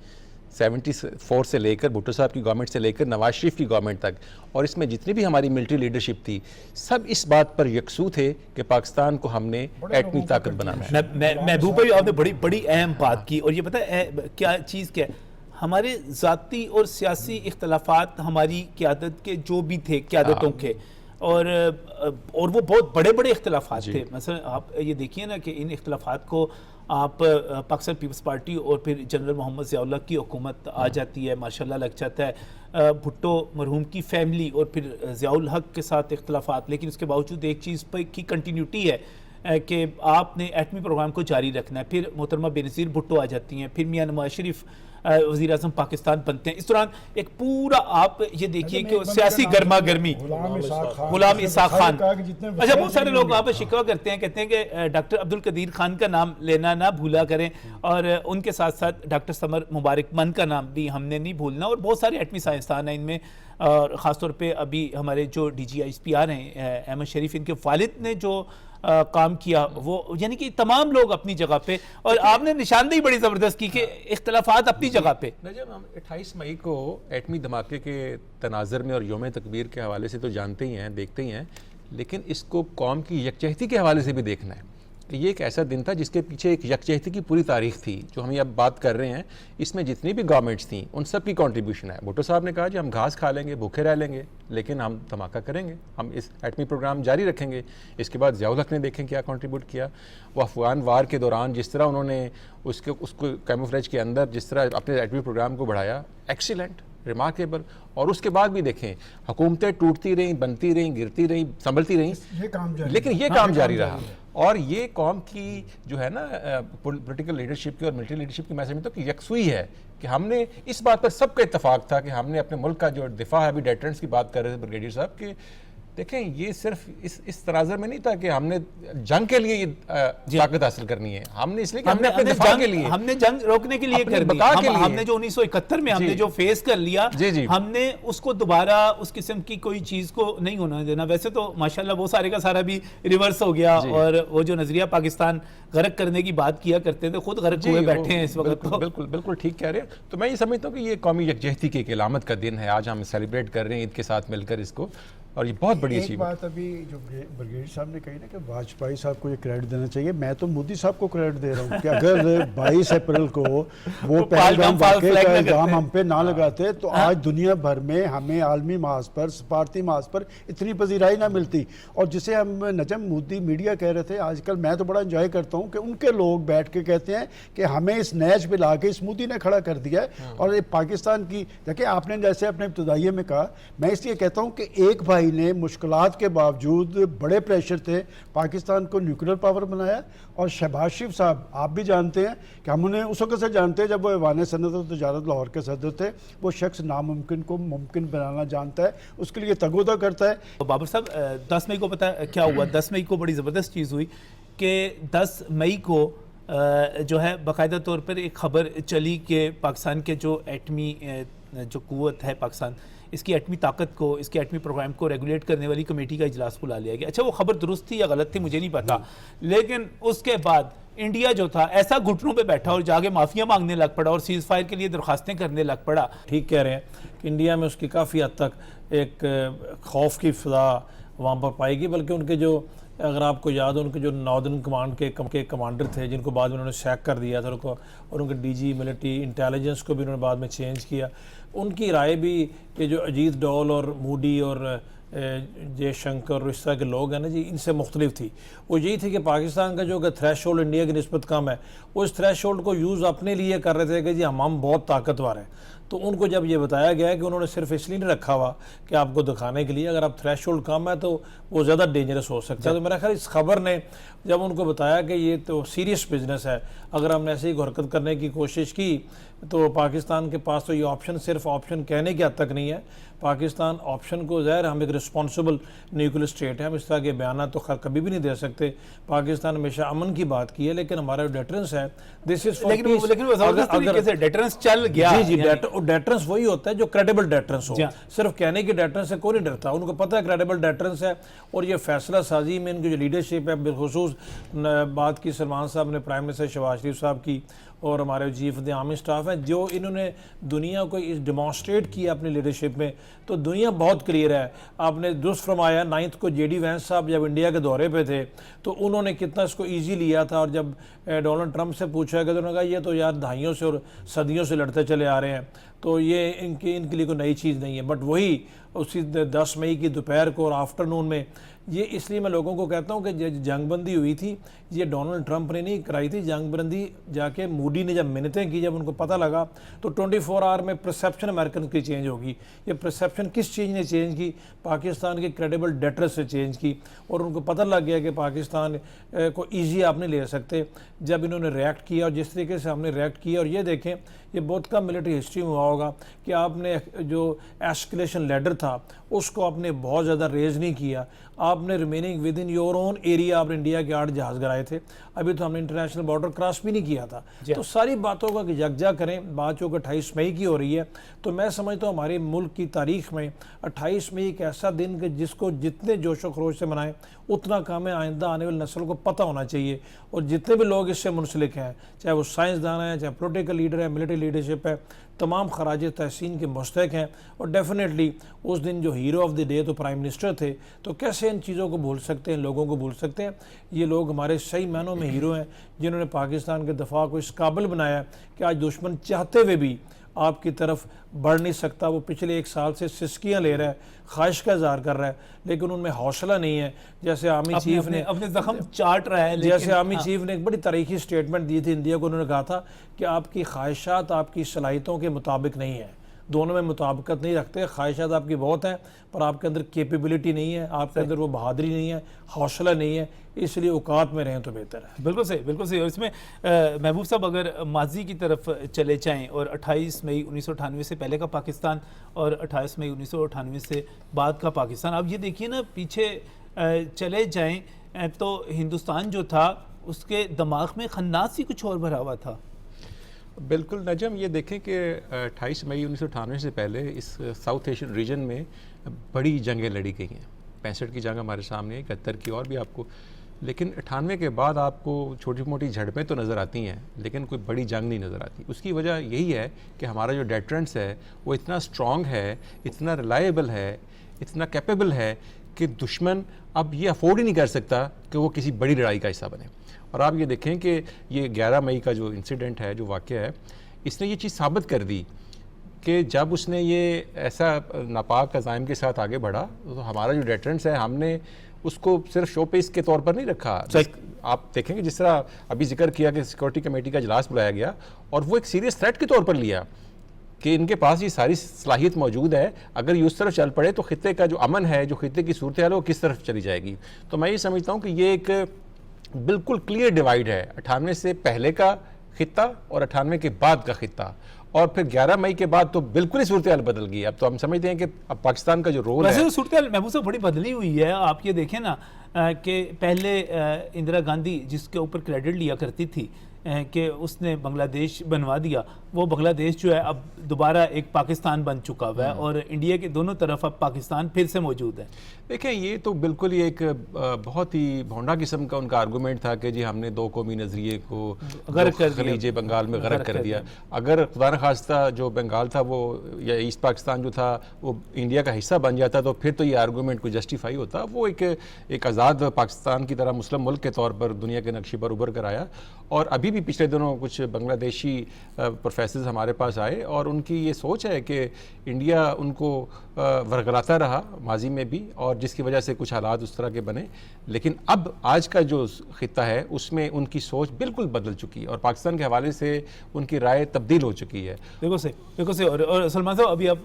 74 से लेकर भुट्टो साहब की गवर्नमेंट से लेकर नवाज शरीफ की गवर्नमेंट तक, और इसमें जितनी भी हमारी मिलिट्री लीडरशिप थी, सब इस बात पर यकसू थे कि पाकिस्तान को हमने एटमी ताकत बनाना है। महबूब भाई, आपने बड़ी बड़ी अहम बात की, और ये पता है क्या चीज़ क्या है, हमारे ज़ाती और सियासी इख्तलाफात हमारी क़यादत के जो भी थे क़यादतों के, और वो बहुत बड़े बड़े इख्तलाफात थे। मसलन आप ये देखिए ना कि इन इख्तलाफात को आप पाकिस्तान पीपल्स पार्टी और फिर जनरल मोहम्मद ज़ियाउल्लाह की हुकूमत आ जाती है, माशाल्लाह लग जाता है, भुट्टो मरहूम की फैमिली और फिर ज़ियाउल हक के साथ इख्तलाफात, लेकिन उसके बावजूद एक चीज़ पर की कंटिन्यूटी है कि आपने एटमी प्रोग्राम को जारी रखना है। फिर मोहतरमा बेनज़ीर भुट्टो आ जाती हैं, फिर मियां नवाज शरीफ वज़ीर आज़म पाकिस्तान बनते हैं। इस दौरान एक पूरा आप ये देखिए कि सियासी गर्मा गर्मी, गुलाम इसाक खान, अच्छा बहुत सारे लोग वहाँ पर शिकवा करते हैं, कहते हैं कि डॉक्टर अब्दुल कदीर खान का नाम लेना ना भूला करें, और उनके साथ साथ डॉक्टर समर मुबारक मन का नाम भी हमने नहीं भूलना, और बहुत सारे एटमी साइंसदान हैं इनमें, और ख़ासतौर पर अभी हमारे जो DGISPR हैं अहमद शरीफ, इनके वालिद ने जो काम किया वो, यानी कि तमाम लोग अपनी जगह पे, और आपने निशानदेही बड़ी ज़बरदस्त की कि इख्तलाफात अपनी जगह पे। जब हम 28 मई को एटमी धमाके के तनाज़र में और योम तकबीर के हवाले से तो जानते ही हैं, देखते ही हैं, लेकिन इसको कौम की यकजहती के हवाले से भी देखना है। ये एक ऐसा दिन था जिसके पीछे एक यकजहती की पूरी तारीख थी, जो हम अब बात कर रहे हैं। इसमें जितनी भी गवर्नमेंट्स थी उन सब की कंट्रीब्यूशन है। भुट्टो साहब ने कहा कि हम घास खा लेंगे, भूखे रह लेंगे, लेकिन हम धमाका करेंगे, हम इस एटमी प्रोग्राम जारी रखेंगे। इसके बाद ज़ियाउल हक ने देखें क्या कंट्रीब्यूट किया, वो अफगान वार के दौरान जिस तरह उन्होंने उसको कैमोफ्लेज के अंदर जिस तरह अपने एटमी प्रोग्राम को बढ़ाया, एक्सीलेंट, रिमार्केबल। और उसके बाद भी देखें, हुकूमतें टूटती रहीं, बनती रहीं, गिरती रहीं, संभलती रहीं, लेकिन ये काम जारी रहा। और ये कौम की जो है ना पॉलिटिकल लीडरशिप की और मिलिट्री लीडरशिप की, मैं समझता हूँ कि यकसुई है कि हमने इस बात पर सबका इत्तेफाक था कि हमने अपने मुल्क का जो दिफा है, अभी डेटरेंस की बात कर रहे थे ब्रिगेडियर साहब, कि देखें ये सिर्फ इस तनाज़र में नहीं था कि हमने जंग के लिए ये ताकत हासिल करनी है, हमने इसलिए कि हमने अपने दिफा के लिए, हमने जंग रोकने के लिए कर दी। हमने जो 1971 में हमने जो फेस कर लिया, हमने उसको दोबारा उस किस्म की कोई चीज को नहीं होना देना। वैसे तो माशाल्लाह वो सारे का सारा भी रिवर्स हो गया, और वो जो नजरिया पाकिस्तान गर्क करने की बात किया करते थे, खुद गर्क हुए बैठे हैं इस वक्त। बिल्कुल बिल्कुल ठीक कह रहे हैं। तो मैं ये समझता हूँ कि ये कौमी यकजहती की एक इलामत का दिन है, आज हम सेलिब्रेट कर रहे हैं ईद के साथ मिलकर इसको, और ये बहुत बड़ी अच्छी बात अभी जो ब्रिगेडियर साहब ने कही ना कि वाजपेयी साहब को ये क्रेडिट देना चाहिए, मैं तो मोदी साहब को क्रेडिट दे रहा हूँ कि अगर 22 अप्रैल को वो पहलगाम वाक़े का इल्ज़ाम हम पे ना लगाते तो आज दुनिया भर में हमें आलमी मास पर, सफारती मास पर इतनी पजीराई ना मिलती। और जिसे हम नजम मोदी मीडिया कह रहे थे, आजकल मैं तो बड़ा इंजॉय करता हूँ कि उनके लोग बैठ के कहते हैं कि हमें इस नैच पे ला के इस मोदी ने खड़ा कर दिया है। और ये पाकिस्तान की, देखिए आपने जैसे अपने इब्तदाइये में कहा, मैं इसलिए कहता हूँ कि एक भाई ने मुश्किलात के बावजूद, बड़े प्रेशर थे, पाकिस्तान को न्यूक्लियर पावर बनाया। और शहबाज शरीफ साहब, आप भी जानते हैं कि हम उन्हें उस वक्त से जानते हैं जब वो ऐवान सनअत और तिजारत लाहौर के सदर थे। वो शख्स नामुमकिन को मुमकिन बनाना जानता है, उसके लिए तगोदा करता है। तो बाबर साहब 10 मई को पता क्या हुआ? 10 मई को बड़ी ज़बरदस्त चीज़ हुई कि 10 मई को जो है बाकायदा तौर पर एक ख़बर चली कि पाकिस्तान के जो एटमी जो कुव्वत है पाकिस्तान, इसकी एटमी ताकत को, इसके एटमी प्रोग्राम को रेगुलेट करने वाली कमेटी का इजलास बुला लिया गया। अच्छा, वो खबर दुरुस्त थी या गलत थी मुझे नहीं पता, लेकिन उसके बाद इंडिया जो था ऐसा घुटनों पे बैठा और जाके माफिया मांगने लग पड़ा और सीज फायर के लिए दरखास्तें करने लग पड़ा। ठीक कह रहे हैं कि इंडिया में उसकी काफ़ी हद तक एक खौफ की फिजा वहाँ पर पाएगी, बल्कि उनके जो, अगर आपको याद हो, उनके जो नॉर्दर्न कमांड के कमांडर थे जिनको बाद में उन्होंने सैक कर दिया था उनको, और उनके डीजी मिलिट्री इंटेलिजेंस को भी उन्होंने बाद में चेंज किया, उनकी राय भी कि जो अजीत डोल और मूडी और जयशंकर और इस तरह के लोग हैं ना जी, इनसे मुख्तलिफ थी। वो यही थी कि पाकिस्तान का जो थ्रेश होल्ड इंडिया की निस्बत कम है, वो इस थ्रेश होल्ड को यूज़ अपने लिए कर रहे थे कि जी हम बहुत ताकतवर हैं। तो उनको जब ये बताया गया कि उन्होंने सिर्फ इसलिए नहीं रखा हुआ कि आपको दिखाने के लिए, अगर आप थ्रेश होल्ड कम है तो वो ज़्यादा डेंजरस हो सकता है। तो मेरा ख्याल इस खबर ने जब उनको बताया कि ये तो सीरियस बिजनेस है, अगर हमने ऐसे ही हरकत करने की कोशिश की तो पाकिस्तान के पास तो ये ऑप्शन सिर्फ ऑप्शन कहने की हद तक नहीं है। पाकिस्तान ऑप्शन को, ज़ाहिर हम एक रिस्पॉन्सिबल न्यूक्लियर स्टेट है, हम इस तरह के बयान तो खैर कभी भी नहीं दे सकते। पाकिस्तान हमेशा अमन की बात की है, लेकिन हमारा डेटरेंस है, दिस इज फॉर पीस। अगर डेटरेंस चल गया, जी डेटरेंस वही होता है जो क्रेडिबल डेटरेंस हो, सिर्फ कहने की डेटरेंस से कोई नहीं डरता, उनको पता है क्रेडिबल डेटरेंस है। और ये फैसला साजी में इनकी जो लीडरशिप है, बिलखुसूस बात की सलमान साहब ने, प्राइम मिनिस्टर शहबाज शरीफ साहब की, और हमारे chief of the army staff हैं, जो इन्होंने दुनिया को इस डिमॉन्स्ट्रेट किया अपनी लीडरशिप में, तो दुनिया बहुत क्लियर है। आपने दुरुस्त फरमाया, 9 को जेडी वैंस साहब जब इंडिया के दौरे पे थे तो उन्होंने कितना इसको ईजी लिया था, और जब डोनाल्ड ट्रंप से पूछा गया तो उन्होंने कहा ये तो यार दहाइयों से और सदियों से लड़ते चले आ रहे हैं, तो ये इनके लिए कोई नई चीज़ नहीं है। बट वही उसी 10 मई की दोपहर को और आफ्टरनून में, ये इसलिए मैं लोगों को कहता हूँ कि जंगबंदी हुई थी, ये डोनाल्ड ट्रंप ने नहीं कराई थी जंगबंदी, जाके मूडी ने जब मिन्नतें की, जब उनको पता लगा, तो 24 आवर में परसेप्शन अमेरिकन की चेंज होगी। ये परसेप्शन किस चीज़ ने चेंज की? पाकिस्तान के क्रेडिबल डेटर्स से चेंज की, और उनको पता लग गया कि पाकिस्तान को ईजी आप नहीं ले सकते। जब इन्होंने रिएक्ट किया और जिस तरीके से हमने रिएक्ट किया, और ये देखें ये बहुत कम मिलिट्री हिस्ट्री में हुआ होगा कि आपने जो एस्केलेशन लैडर था उसको आपने बहुत ज़्यादा रेज नहीं किया, आपने remaining with in your own area आपने इंडिया के 8 जहाज़ गिराए थे, अभी तो हमने इंटरनेशनल बॉर्डर क्रॉस भी नहीं किया था। तो सारी बातों का यकजा करें, बात जो 28 मई की हो रही है, तो मैं समझता हूँ हमारे मुल्क की तारीख में 28 मई एक ऐसा दिन कि जिसको जितने जोश व खरोश से मनाएं उतना काम है, आइंदा आने वाली नस्ल को पता होना चाहिए। और जितने भी लोग इससे मुंसलिक हैं, चाहे वो साइंसदान हैं, चाहे पोलिटिकल लीडर है, मिलिट्री लीडरशिप है, तमाम खराज तहसीन के मुस्तहक हैं। और डेफिनेटली उस दिन जो हीरो ऑफ द डे तो प्राइम मिनिस्टर थे, तो कैसे इन चीज़ों को भूल सकते हैं, लोगों को भूल सकते हैं? ये लोग हमारे सही मायनों में हीरो हैं, जिन्होंने पाकिस्तान के दफा को इस काबिल बनाया कि आज दुश्मन चाहते हुए भी आपकी तरफ बढ़ नहीं सकता। वो पिछले 1 साल से सिस्कियाँ ले रहा है, ख्वाहिश का इजहार कर रहा है, लेकिन उनमें हौसला नहीं है। जैसे आर्मी चीफ ने अपने जख्म चाट रहा है, जैसे आर्मी चीफ ने एक बड़ी तारीखी स्टेटमेंट दी थी इंडिया को, उन्होंने कहा था कि आपकी ख्वाहिशात आपकी सलाहियतों के मुताबिक नहीं है, दोनों में मुताबिकत नहीं रखते। ख्वाहिशात आपकी बहुत हैं पर आपके अंदर कैपेबिलिटी नहीं है, आपके अंदर वो बहादुरी नहीं है, हौसला नहीं है, इसलिए औकात में रहें तो बेहतर है। बिल्कुल सही, बिल्कुल सही। और इसमें महबूब साहब अगर माजी की तरफ चले जाएं और 28 मई 1998 से पहले का पाकिस्तान और 28 मई 1998 से बाद का पाकिस्तान, अब ये देखिए ना, पीछे चले जाएं तो हिंदुस्तान जो था उसके दिमाग में खन्नास ही कुछ और भरा हुआ था। बिल्कुल नजम, ये देखें कि 28 मई 1998 से पहले इस साउथ एशियन रीजन में बड़ी जंगें लड़ी गई हैं। 65 की जंग हमारे सामने है, 71 की और भी आपको, लेकिन 98 के बाद आपको छोटी मोटी झड़पें तो नज़र आती हैं, लेकिन कोई बड़ी जंग नहीं नज़र आती। उसकी वजह यही है कि हमारा जो डेटरेंस है वो इतना स्ट्रॉन्ग है, इतना रिलायबल है, इतना कैपेबल है कि दुश्मन अब ये अफोर्ड ही नहीं कर सकता कि वो किसी बड़ी लड़ाई का हिस्सा बने। और आप ये देखें कि ये 11 मई का जो इंसिडेंट है, जो वाक़या है, इसने ये चीज़ साबित कर दी कि जब उसने ये ऐसा नापाक अज़ाइम के साथ आगे बढ़ा, तो हमारा जो डेटरेंस है हमने उसको सिर्फ शो पीस के तौर पर नहीं रखा। आप देखेंगे जिस तरह अभी जिक्र किया कि सिक्योरिटी कमेटी का इजलास बुलाया गया और वो एक सीरियस थ्रेट के तौर पर लिया कि इनके पास ये सारी सलाहियत मौजूद है, अगर ये उस तरफ चल पड़े तो खित्ते का जो अमन है, जो खित्ते की सूरत हाल है, वो किस तरफ चली जाएगी। तो मैं ये समझता हूँ कि ये एक बिल्कुल क्लियर डिवाइड है 98 से पहले का खित्ता और 98 के बाद का खित्ता, और फिर 11 मई के बाद तो बिल्कुल ही सूरत हाल बदल गई। अब तो हम समझते हैं कि अब पाकिस्तान का जो रोल है, वैसे सूरत हाल महबूब साहब बड़ी बदली हुई है। आप ये देखें ना कि पहले इंदिरा गांधी जिसके ऊपर क्रेडिट लिया करती थी कि उसने बांग्लादेश बनवा दिया, वो बांग्लादेश जो है अब दोबारा एक पाकिस्तान बन चुका हुआ है और इंडिया के दोनों तरफ अब पाकिस्तान फिर से मौजूद है। देखिए, ये तो बिल्कुल ही एक बहुत ही भोंडा किस्म का उनका आर्गूमेंट था कि जी हमने दो कौमी नज़रिए को गर्क कर दिया, खलीज बंगाल में गर्क कर दिया। अगर खुदा न खास्ता जो बंगाल था वो या ईस्ट पाकिस्तान जो था वो इंडिया का हिस्सा बन जाता तो फिर तो ये आर्गूमेंट को जस्टिफाई होता। वो एक आज़ाद पाकिस्तान की तरह मुस्लिम मुल्क के तौर पर दुनिया के नक्शे पर उभर कर आया। और अभी भी पिछले दिनों कुछ बांग्लादेशी प्रोफेसर्स हमारे पास आए और उनकी ये सोच है कि इंडिया उनको वरगलाता रहा माजी में भी, और जिसकी वजह से कुछ हालात उस तरह के बने। लेकिन अब आज का जो खित्ता है उसमें उनकी सोच बिल्कुल बदल चुकी है और पाकिस्तान के हवाले से उनकी राय तब्दील हो चुकी है। देखो से और सलमान साहब, अभी आप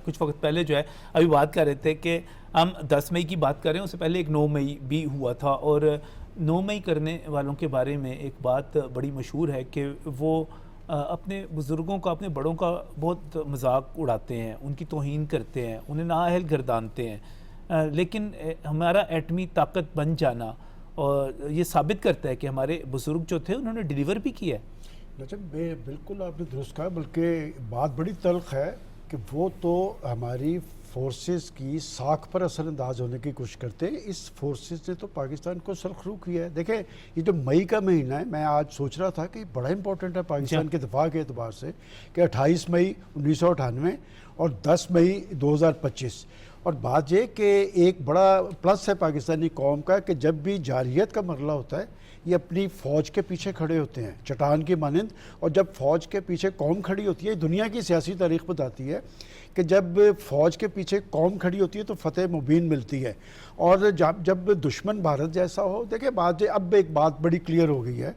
कुछ वक्त पहले जो है अभी बात कर रहे थे कि हम 10 मई की बात कर रहे हैं, उससे पहले एक 9 मई भी हुआ था। और 9 मई करने वालों के बारे में एक बात बड़ी मशहूर है कि वो अपने बुज़ुर्गों का, अपने बड़ों का बहुत मजाक उड़ाते हैं, उनकी तौहीन करते हैं, उन्हें नाअहल गर्दानते हैं। लेकिन हमारा एटमी ताकत बन जाना और ये साबित करता है कि हमारे बुज़ुर्ग जो थे उन्होंने डिलीवर भी किया है। नजम, बिल्कुल आपने दुरुस्त कहा, बल्कि बात बड़ी तल्ख है कि वो तो हमारी फोर्सेस की साख पर असरअंदाज होने की कोशिश करते हैं। इस फोर्सेस ने तो पाकिस्तान को सरखरू किया है। देखें, ये जो मई का महीना है, मैं आज सोच रहा था कि बड़ा इंपॉर्टेंट है पाकिस्तान के दिफा के एतबार से कि 28 मई 1998 और 10 मई 2025। और बात ये कि एक बड़ा प्लस है पाकिस्तानी कौम का कि जब भी जारहियत का मरला होता है ये अपनी फ़ौज के पीछे खड़े होते हैं, चट्टान की मानंद। और जब फ़ौज के पीछे कौम खड़ी होती है, दुनिया की सियासी तारीख बताती है कि जब फ़ौज के पीछे कौम खड़ी होती है तो फ़तेह मुबीन मिलती है। और जब दुश्मन भारत जैसा हो, देखिए बात अब एक बात बड़ी क्लियर हो गई है।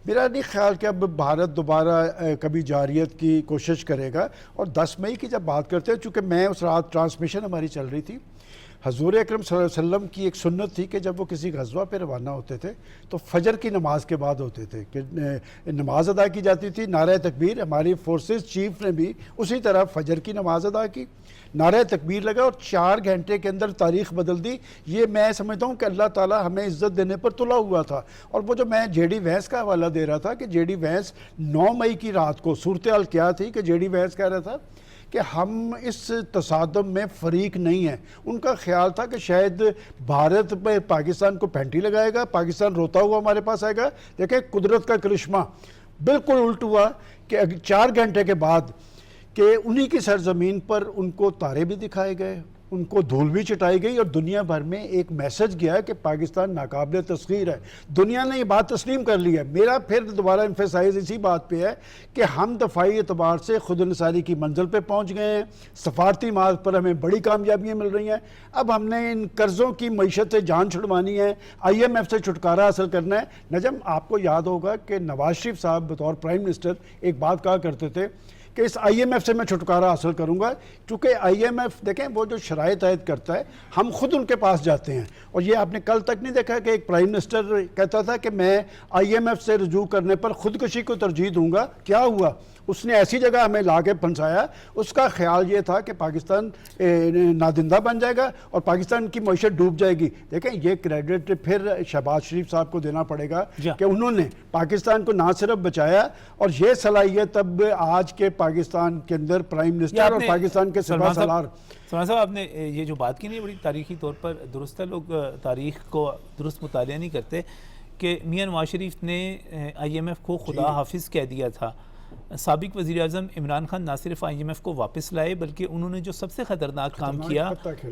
मेरा नहीं ख्याल कि अब भारत दोबारा कभी जारियत की कोशिश करेगा। और 10 मई की जब बात करते हैं, चूँकि मैं उस रात ट्रांसमिशन हमारी चल रही थी, हजूर अकरम सल्लल्लाहु अलैहि वसल्लम की एक सुन्नत थी कि जब वो किसी गज़वा पे रवाना होते थे तो फजर की नमाज के बाद होते थे कि नमाज अदा की जाती थी, नारे तकबीर। हमारी फोर्सेस चीफ ने भी उसी तरह फजर की नमाज अदा की, नारे तकबीर लगा और 4 घंटे के अंदर तारीख़ बदल दी। ये मैं समझता हूँ कि अल्लाह ताला हमें इज़्ज़त देने पर तुला हुआ था। और वो जो मैं जेडी वैंस का हवाला दे रहा था कि जेडी वैंस 9 मई की रात को सूरत हाल क्या थी कि जेडी वैंस कह रहा था कि हम इस तसादम में फ़रीक नहीं हैं। उनका ख्याल था कि शायद भारत में पाकिस्तान को पैंटी लगाएगा, पाकिस्तान रोता हुआ हमारे पास आएगा। देखें, कुदरत का करिश्मा बिल्कुल उल्ट हुआ कि 4 घंटे के बाद कि उन्हीं की सरजमीन पर उनको तारे भी दिखाए गए, उनको धूल भी चटाई गई और दुनिया भर में एक मैसेज गया कि पाकिस्तान नाकाबिल तस्खीर है। दुनिया ने ये बात तस्लीम कर ली है। मेरा फिर दोबारा एम्फेसाइज इसी बात पे है कि हम दफाई एतबार से खुद इंसारी की मंजिल पे पहुंच गए हैं। सफारती मार्ग पर हमें बड़ी कामयाबियाँ मिल रही हैं। अब हमने इन कर्ज़ों की मईशत से जान छुड़वानी है, IMF से छुटकारा हासिल करना है। नजम, आपको याद होगा कि नवाज शरीफ साहब बतौर प्राइम मिनिस्टर एक बात कहा करते थे कि इस IMF से मैं छुटकारा हासिल करूंगा, क्योंकि IMF देखें वो जो शराइत आयद करता है हम खुद उनके पास जाते हैं। और ये आपने कल तक नहीं देखा कि एक प्राइम मिनिस्टर कहता था कि मैं IMF से रुजू करने पर खुदकुशी को तरजीह दूंगा। क्या हुआ? उसने ऐसी जगह हमें ला के फंसाया। उसका ख्याल ये था कि पाकिस्तान नादिंदा बन जाएगा और पाकिस्तान की मईशत डूब जाएगी। देखें, ये क्रेडिट फिर शहबाज शरीफ साहब को देना पड़ेगा कि उन्होंने पाकिस्तान को ना सिर्फ बचाया और ये सलाहियत अब आज के पाकिस्तान के अंदर प्राइम मिनिस्टर और पाकिस्तान के सिपा सलार। सलमान साहब, आपने ये जो बात की नहीं बड़ी तारीखी तौर पर दुरुस्त है, लोग तारीख को दुरुस्त मुतालिया नहीं करते कि मियां नवाज शरीफ ने IMF को खुदा हाफिज़ कह दिया था। साबिक वज़ीर आज़म इमरान खान ना सिर्फ IMF को वापस लाए बल्कि उन्होंने जो सबसे ख़तरनाक काम किया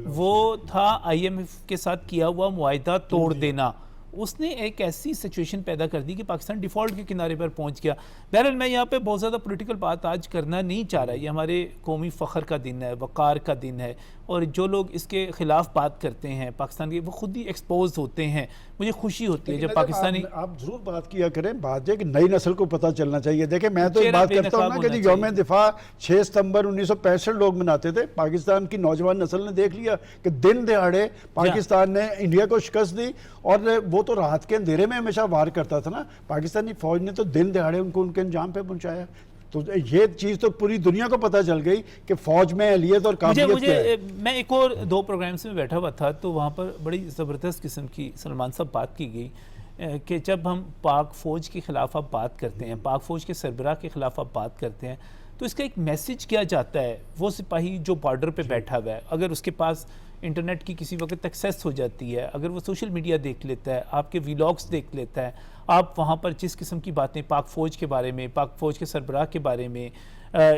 वो था IMF के साथ किया हुआ मुआहिदा तोड़ देना। उसने एक ऐसी सिचुएशन पैदा कर दी कि पाकिस्तान डिफ़ॉल्ट के किनारे पर पहुंच गया। बहरहाल मैं यहाँ पे बहुत ज़्यादा पॉलिटिकल बात आज करना नहीं चाह रहा। ये हमारे कौमी फ़ख्र का दिन है, वक़ार का दिन है, और जो लोग इसके ख़िलाफ़ बात करते हैं पाकिस्तान के, वो खुद ही एक्सपोज होते हैं। मुझे खुशी होती है जब पाकिस्तानी आप ज़रूर बात किया करें। बात है कि नई नस्ल को पता चलना चाहिए। देखें, मैं तो बात करता हूँ ना कि यौम दिफा 6 सितंबर 1965 लोग मनाते थे। पाकिस्तान की नौजवान नस्ल ने देख लिया कि दिन दिहाड़े पाकिस्तान ने इंडिया को शिकस्त दी, और वो तो रात के अंधेरे में हमेशा वार करता था ना। पाकिस्तानी फौज ने तो दिन दिहाड़े उनको उनके अंजाम पे पहुंचाया। तो ये चीज़ तो पूरी दुनिया को पता चल गई कि फौज में अहलियत और काबिलियत क्या है। मैं एक और 2 प्रोग्राम्स में बैठा हुआ था तो वहाँ पर बड़ी ज़बरदस्त किस्म की सलमान साहब बात की गई कि जब हम पाक फ़ौज के ख़िलाफ़ आप बात करते हैं, पाक फ़ौज के सरबराह के ख़िलाफ़ आप बात करते हैं, तो इसका एक मैसेज क्या जाता है? वो सिपाही जो बॉर्डर पे बैठा हुआ है, अगर उसके पास इंटरनेट की किसी वक्त एक्सेस हो जाती है, अगर वो सोशल मीडिया देख लेता है, आपके व्लॉग्स देख लेता है, आप वहाँ पर जिस किस्म की बातें पाक फ़ौज के बारे में, पाक फ़ौज के सरबराह के बारे में,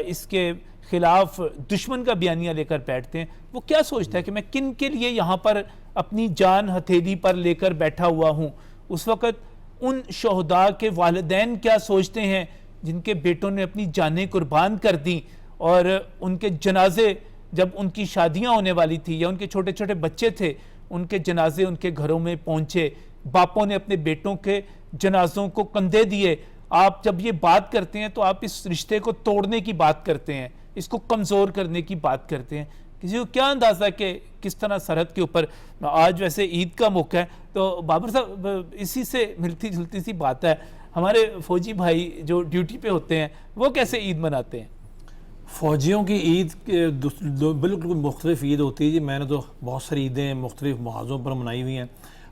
इसके ख़िलाफ़ दुश्मन का बयानिया लेकर बैठते हैं, वो क्या सोचता है कि मैं किन के लिए यहाँ पर अपनी जान हथेली पर लेकर बैठा हुआ हूँ? उस वक़्त उन शहदा के वालिदैन क्या सोचते हैं जिनके बेटों ने अपनी जानें कुर्बान कर दी, और उनके जनाजे जब उनकी शादियां होने वाली थी या उनके छोटे छोटे बच्चे थे, उनके जनाजे उनके घरों में पहुंचे, बापों ने अपने बेटों के जनाजों को कंधे दिए। आप जब ये बात करते हैं तो आप इस रिश्ते को तोड़ने की बात करते हैं, इसको कमज़ोर करने की बात करते हैं। किसी को क्या अंदाज़ा कि किस तरह सरहद के ऊपर, आज वैसे ईद का मौका है, तो बाबर साहब इसी से मिलती जुलती सी बात है, हमारे फ़ौजी भाई जो ड्यूटी पे होते हैं वो कैसे ईद मनाते हैं? फ़ौजियों की ईद बिल्कुल मुख्तलिफ ईद होती है जी। मैंने तो बहुत सारी ईदें मुख्तलिफ मुहाज़ों पर मनाई हुई हैं।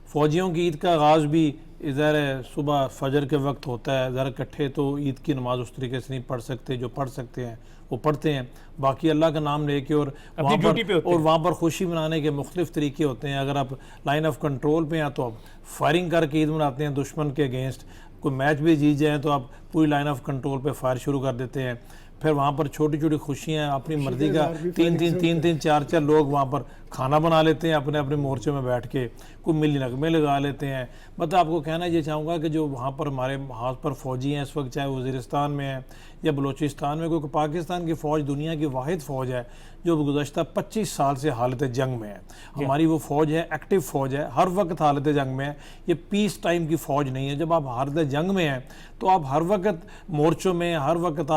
फ़ौजियों की ईद का आगाज़ भी ज़रा सुबह फजर के वक्त होता है, ज़रा इकट्ठे तो ईद की नमाज़ उस तरीके से नहीं पढ़ सकते, जो पढ़ सकते हैं वो पढ़ते हैं, बाकी अल्लाह का नाम लेके, और वहाँ पर खुशी मनाने के मुख्तलिफ तरीके होते हैं। अगर आप लाइन ऑफ कंट्रोल पे हैं तो आप फायरिंग करके ईद मनाते हैं दुश्मन के अगेंस्ट। कोई मैच भी जीत जाए तो आप पूरी लाइन ऑफ कंट्रोल पे फायर शुरू कर देते हैं। फिर वहाँ पर छोटी छोटी खुशियाँ, अपनी मर्जी का तीन चार लोग वहाँ पर खाना बना लेते हैं अपने अपने मोर्चे में बैठ के, कोई मिली नगमे लगा लेते हैं। मतलब आपको कहना ये चाहूँगा कि जो वहाँ पर हमारे हाथ पर फ़ौजी हैं इस वक्त, चाहे वज़ीरिस्तान में है या बलूचिस्तान में, क्योंकि पाकिस्तान की फ़ौज दुनिया की वाहिद फ़ौज है जो गुज़श्ता 25 साल से हालत जंग में है। हमारी वो फ़ौज है, एक्टिव फ़ौज है, हर वक्त हालत जंग में है। ये पीस टाइम की फ़ौज नहीं है। जब आप हालत जंग में हैं तो आप हर वक्त मोर्चों में, हर वक्त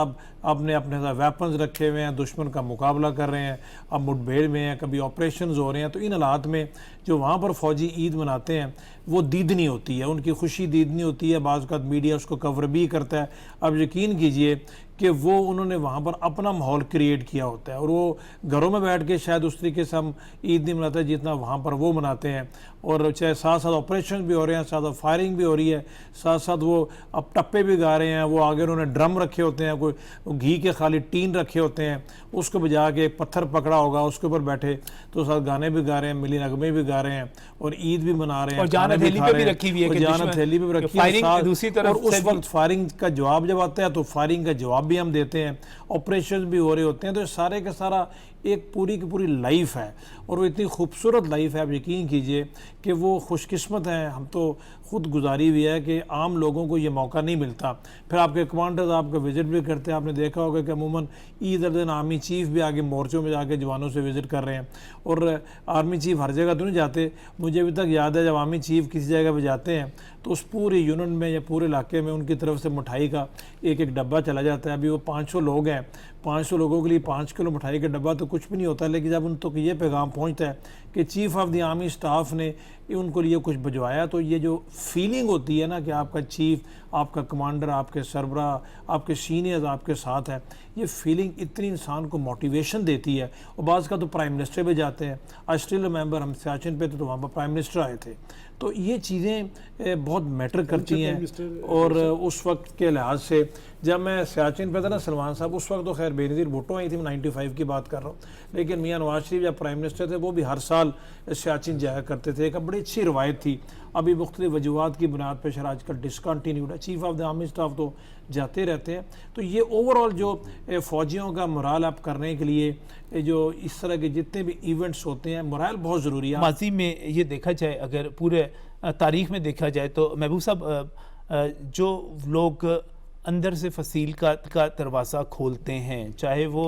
आपने अपने साथ वेपन्स रखे हुए हैं, दुश्मन का मुकाबला कर रहे हैं, अब मुठभेड़ में हैं, कभी ऑपरेशन हो रहे हैं। तो इन हालात में जो वहाँ पर फ़ौजी ईद मनाते हैं वो दीदनी होती है, उनकी खुशी दीदनी होती है। बाज़ का मीडिया उसको कवर भी करता है। अब यकीन कीजिए कि वो उन्होंने वहाँ पर अपना माहौल क्रिएट किया होता है, और वो घरों में बैठ के शायद उस तरीके से हम ईद नहीं मनाते जितना वहाँ पर वो मनाते हैं। और चाहे साथ साथ ऑपरेशन भी हो रहे हैं, साथ साथ फायरिंग भी हो रही है, साथ साथ वो अब टप्पे भी गा रहे हैं। वो आगे उन्होंने ड्रम रखे होते हैं, कोई घी के खाली टीन रखे होते हैं, उसको बजा के पत्थर पकड़ा होगा उसके ऊपर बैठे, तो साथ गाने भी गा रहे हैं, मिली नगमे भी गा रहे हैं, और ईद भी मना रहे हैं, और जान हथेली पे भी रखी हुई है, जान हथेली पे भी रखी है दूसरी तरफ। और उस वक्त फायरिंग का जवाब जब आता है तो फायरिंग का जवाब भी हम देते हैं, ऑपरेशन भी हो रहे होते हैं। तो सारे का सारा एक पूरी की पूरी लाइफ है, और वो इतनी खूबसूरत लाइफ है, आप यकीन कीजिए कि वो खुशकिस्मत हैं। हम तो खुद गुजारी हुई है कि आम लोगों को ये मौका नहीं मिलता। फिर आपके कमांडर्स आपका विज़िट भी करते हैं। आपने देखा होगा कि अमूमन ईद दिन आर्मी चीफ़ भी आगे मोर्चों में जाके जवानों से विज़िट कर रहे हैं, और आर्मी चीफ़ हर जगह तो नहीं जाते। मुझे अभी तक याद है जब आर्मी चीफ़ किसी जगह पर जाते हैं तो उस पूरे यूनिट में या पूरे इलाके में उनकी तरफ से मिठाई का एक डब्बा चला जाता है। अभी वो 500 लोग हैं, 500 लोगों के लिए 5 किलो मिठाई का डब्बा तो कुछ भी नहीं होता, लेकिन जब उन तक ये पैगाम पहुंचता है कि chief of the army staff ने उनको लिए कुछ भिजवाया, तो ये जो फीलिंग होती है ना कि आपका चीफ़, आपका कमांडर, आपके सरबराह, आपके सीनियर्स आपके साथ है, ये फीलिंग इतनी इंसान को मोटिवेशन देती है। और बाज़ का तो प्राइम मिनिस्टर भी जाते हैं। आई स्टिल रिमेंबर हम सियाचिन पे थे तो वहाँ पर प्राइम मिनिस्टर आए थे। तो ये चीज़ें बहुत मैटर करती हैं। और उस वक्त के लिहाज से जब मैं सियाचिन पे था ना सलमान साहब, उस वक्त तो खैर बेनज़ीर भुट्टो आई थी, मैं 95 की बात कर रहा हूँ, लेकिन मियाँ नवाज शरीफ जब प्राइम मिनिस्टर थे वो भी हर साल सियाचिन जाया करते थे। एक बड़ी अच्छी रवायत थी। अभी मुख्तलिफ वजूहात की बुनियाद पर शायद आजकल डिसकंटिन्यूड है। Chief of the army staff तो जाते रहते हैं। तो ये ओवरऑल जो फ़ौजियों का मोराल अप करने के लिए जो इस तरह के जितने भी इवेंट्स होते हैं, मोराल बहुत ज़रूरी है। माजी में ये देखा जाए, अगर पूरे तारीख़ में देखा जाए तो महबूब साहब, जो लोग अंदर से फसील का दरवाज़ा खोलते हैं, चाहे वो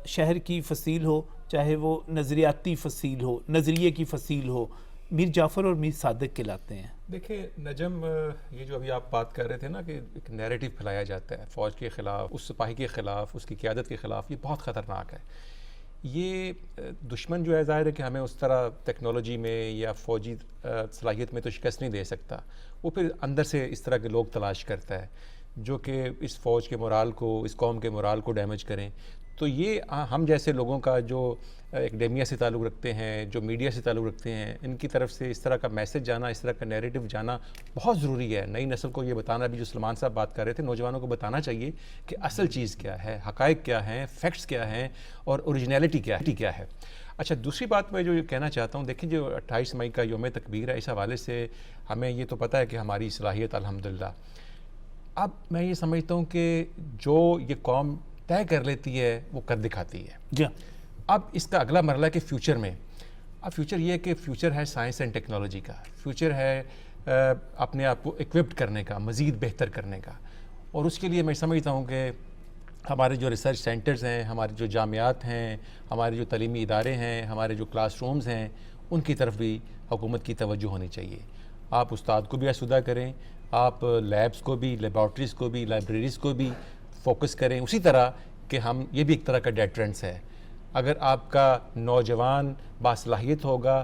शहर की फसील हो, चाहे वो नज़रियाती फसील हो, नज़रिए की फसील हो, मीर जाफ़र और मीर सादिक कहलाते हैं। देखिए नजम, ये जो अभी आप बात कर रहे थे ना कि एक नैरेटिव फैलाया जाता है फ़ौज के ख़िलाफ़, उस सिपाही के ख़िलाफ़, उसकी क़यादत के ख़िलाफ़, ये बहुत ख़तरनाक है। ये दुश्मन जो है ज़ाहिर है कि हमें उस तरह टेक्नोलॉजी में या फ़ौजी सलाहियत में तो शिकस्त नहीं दे सकता। वो फिर अंदर से इस तरह के लोग तलाश करता है जो कि इस फ़ौज के मोराल को, इस कौम के मोराल को डैमेज करें। तो ये हम जैसे लोगों का जो एकेडेमिया से ताल्लुक़ रखते हैं, जो मीडिया से ताल्लुक़ रखते हैं, इनकी तरफ से इस तरह का मैसेज जाना, इस तरह का नैरेटिव जाना बहुत ज़रूरी है। नई नस्ल को ये बताना भी, जो सलमान साहब बात कर रहे थे, नौजवानों को बताना चाहिए कि असल चीज़ क्या है, हक़ाइक़ क्या हैं, फैक्ट्स क्या हैं और ओरिजिनलिटी क्या है। अच्छा, दूसरी बात मैं जो कहना चाहता हूँ, देखिए जो 28 मई का यौम तकबीर है, इस हवाले से हमें ये तो पता है कि हमारी सलाहियत अल्हम्दुलिल्लाह। अब मैं ये समझता हूँ कि जो ये कौम तय कर लेती है वो कर दिखाती है। जी। अब इसका अगला मरला है कि फ्यूचर में, अब फ्यूचर ये है कि फ्यूचर है साइंस एंड टेक्नोलॉजी का, फ्यूचर है अपने आप को इक्विप्ड करने का, मज़ीद बेहतर करने का। और उसके लिए मैं समझता हूँ कि हमारे जो रिसर्च सेंटर्स हैं, हमारे जो जामियात हैं, हमारे जो तलीमी इदारे हैं, हमारे जो क्लासरूम्स हैं, उनकी तरफ भी हुकूमत की तवज्जो होनी चाहिए। आप उस्ताद को भी आसूदा करें, आप लैब्स को भी, लेबॉर्ट्रीज़ को भी, लाइब्रेरीज़ को भी फोकस करें, उसी तरह कि हम ये भी एक तरह का डेटरेंस है। अगर आपका नौजवान बासलाहियत होगा,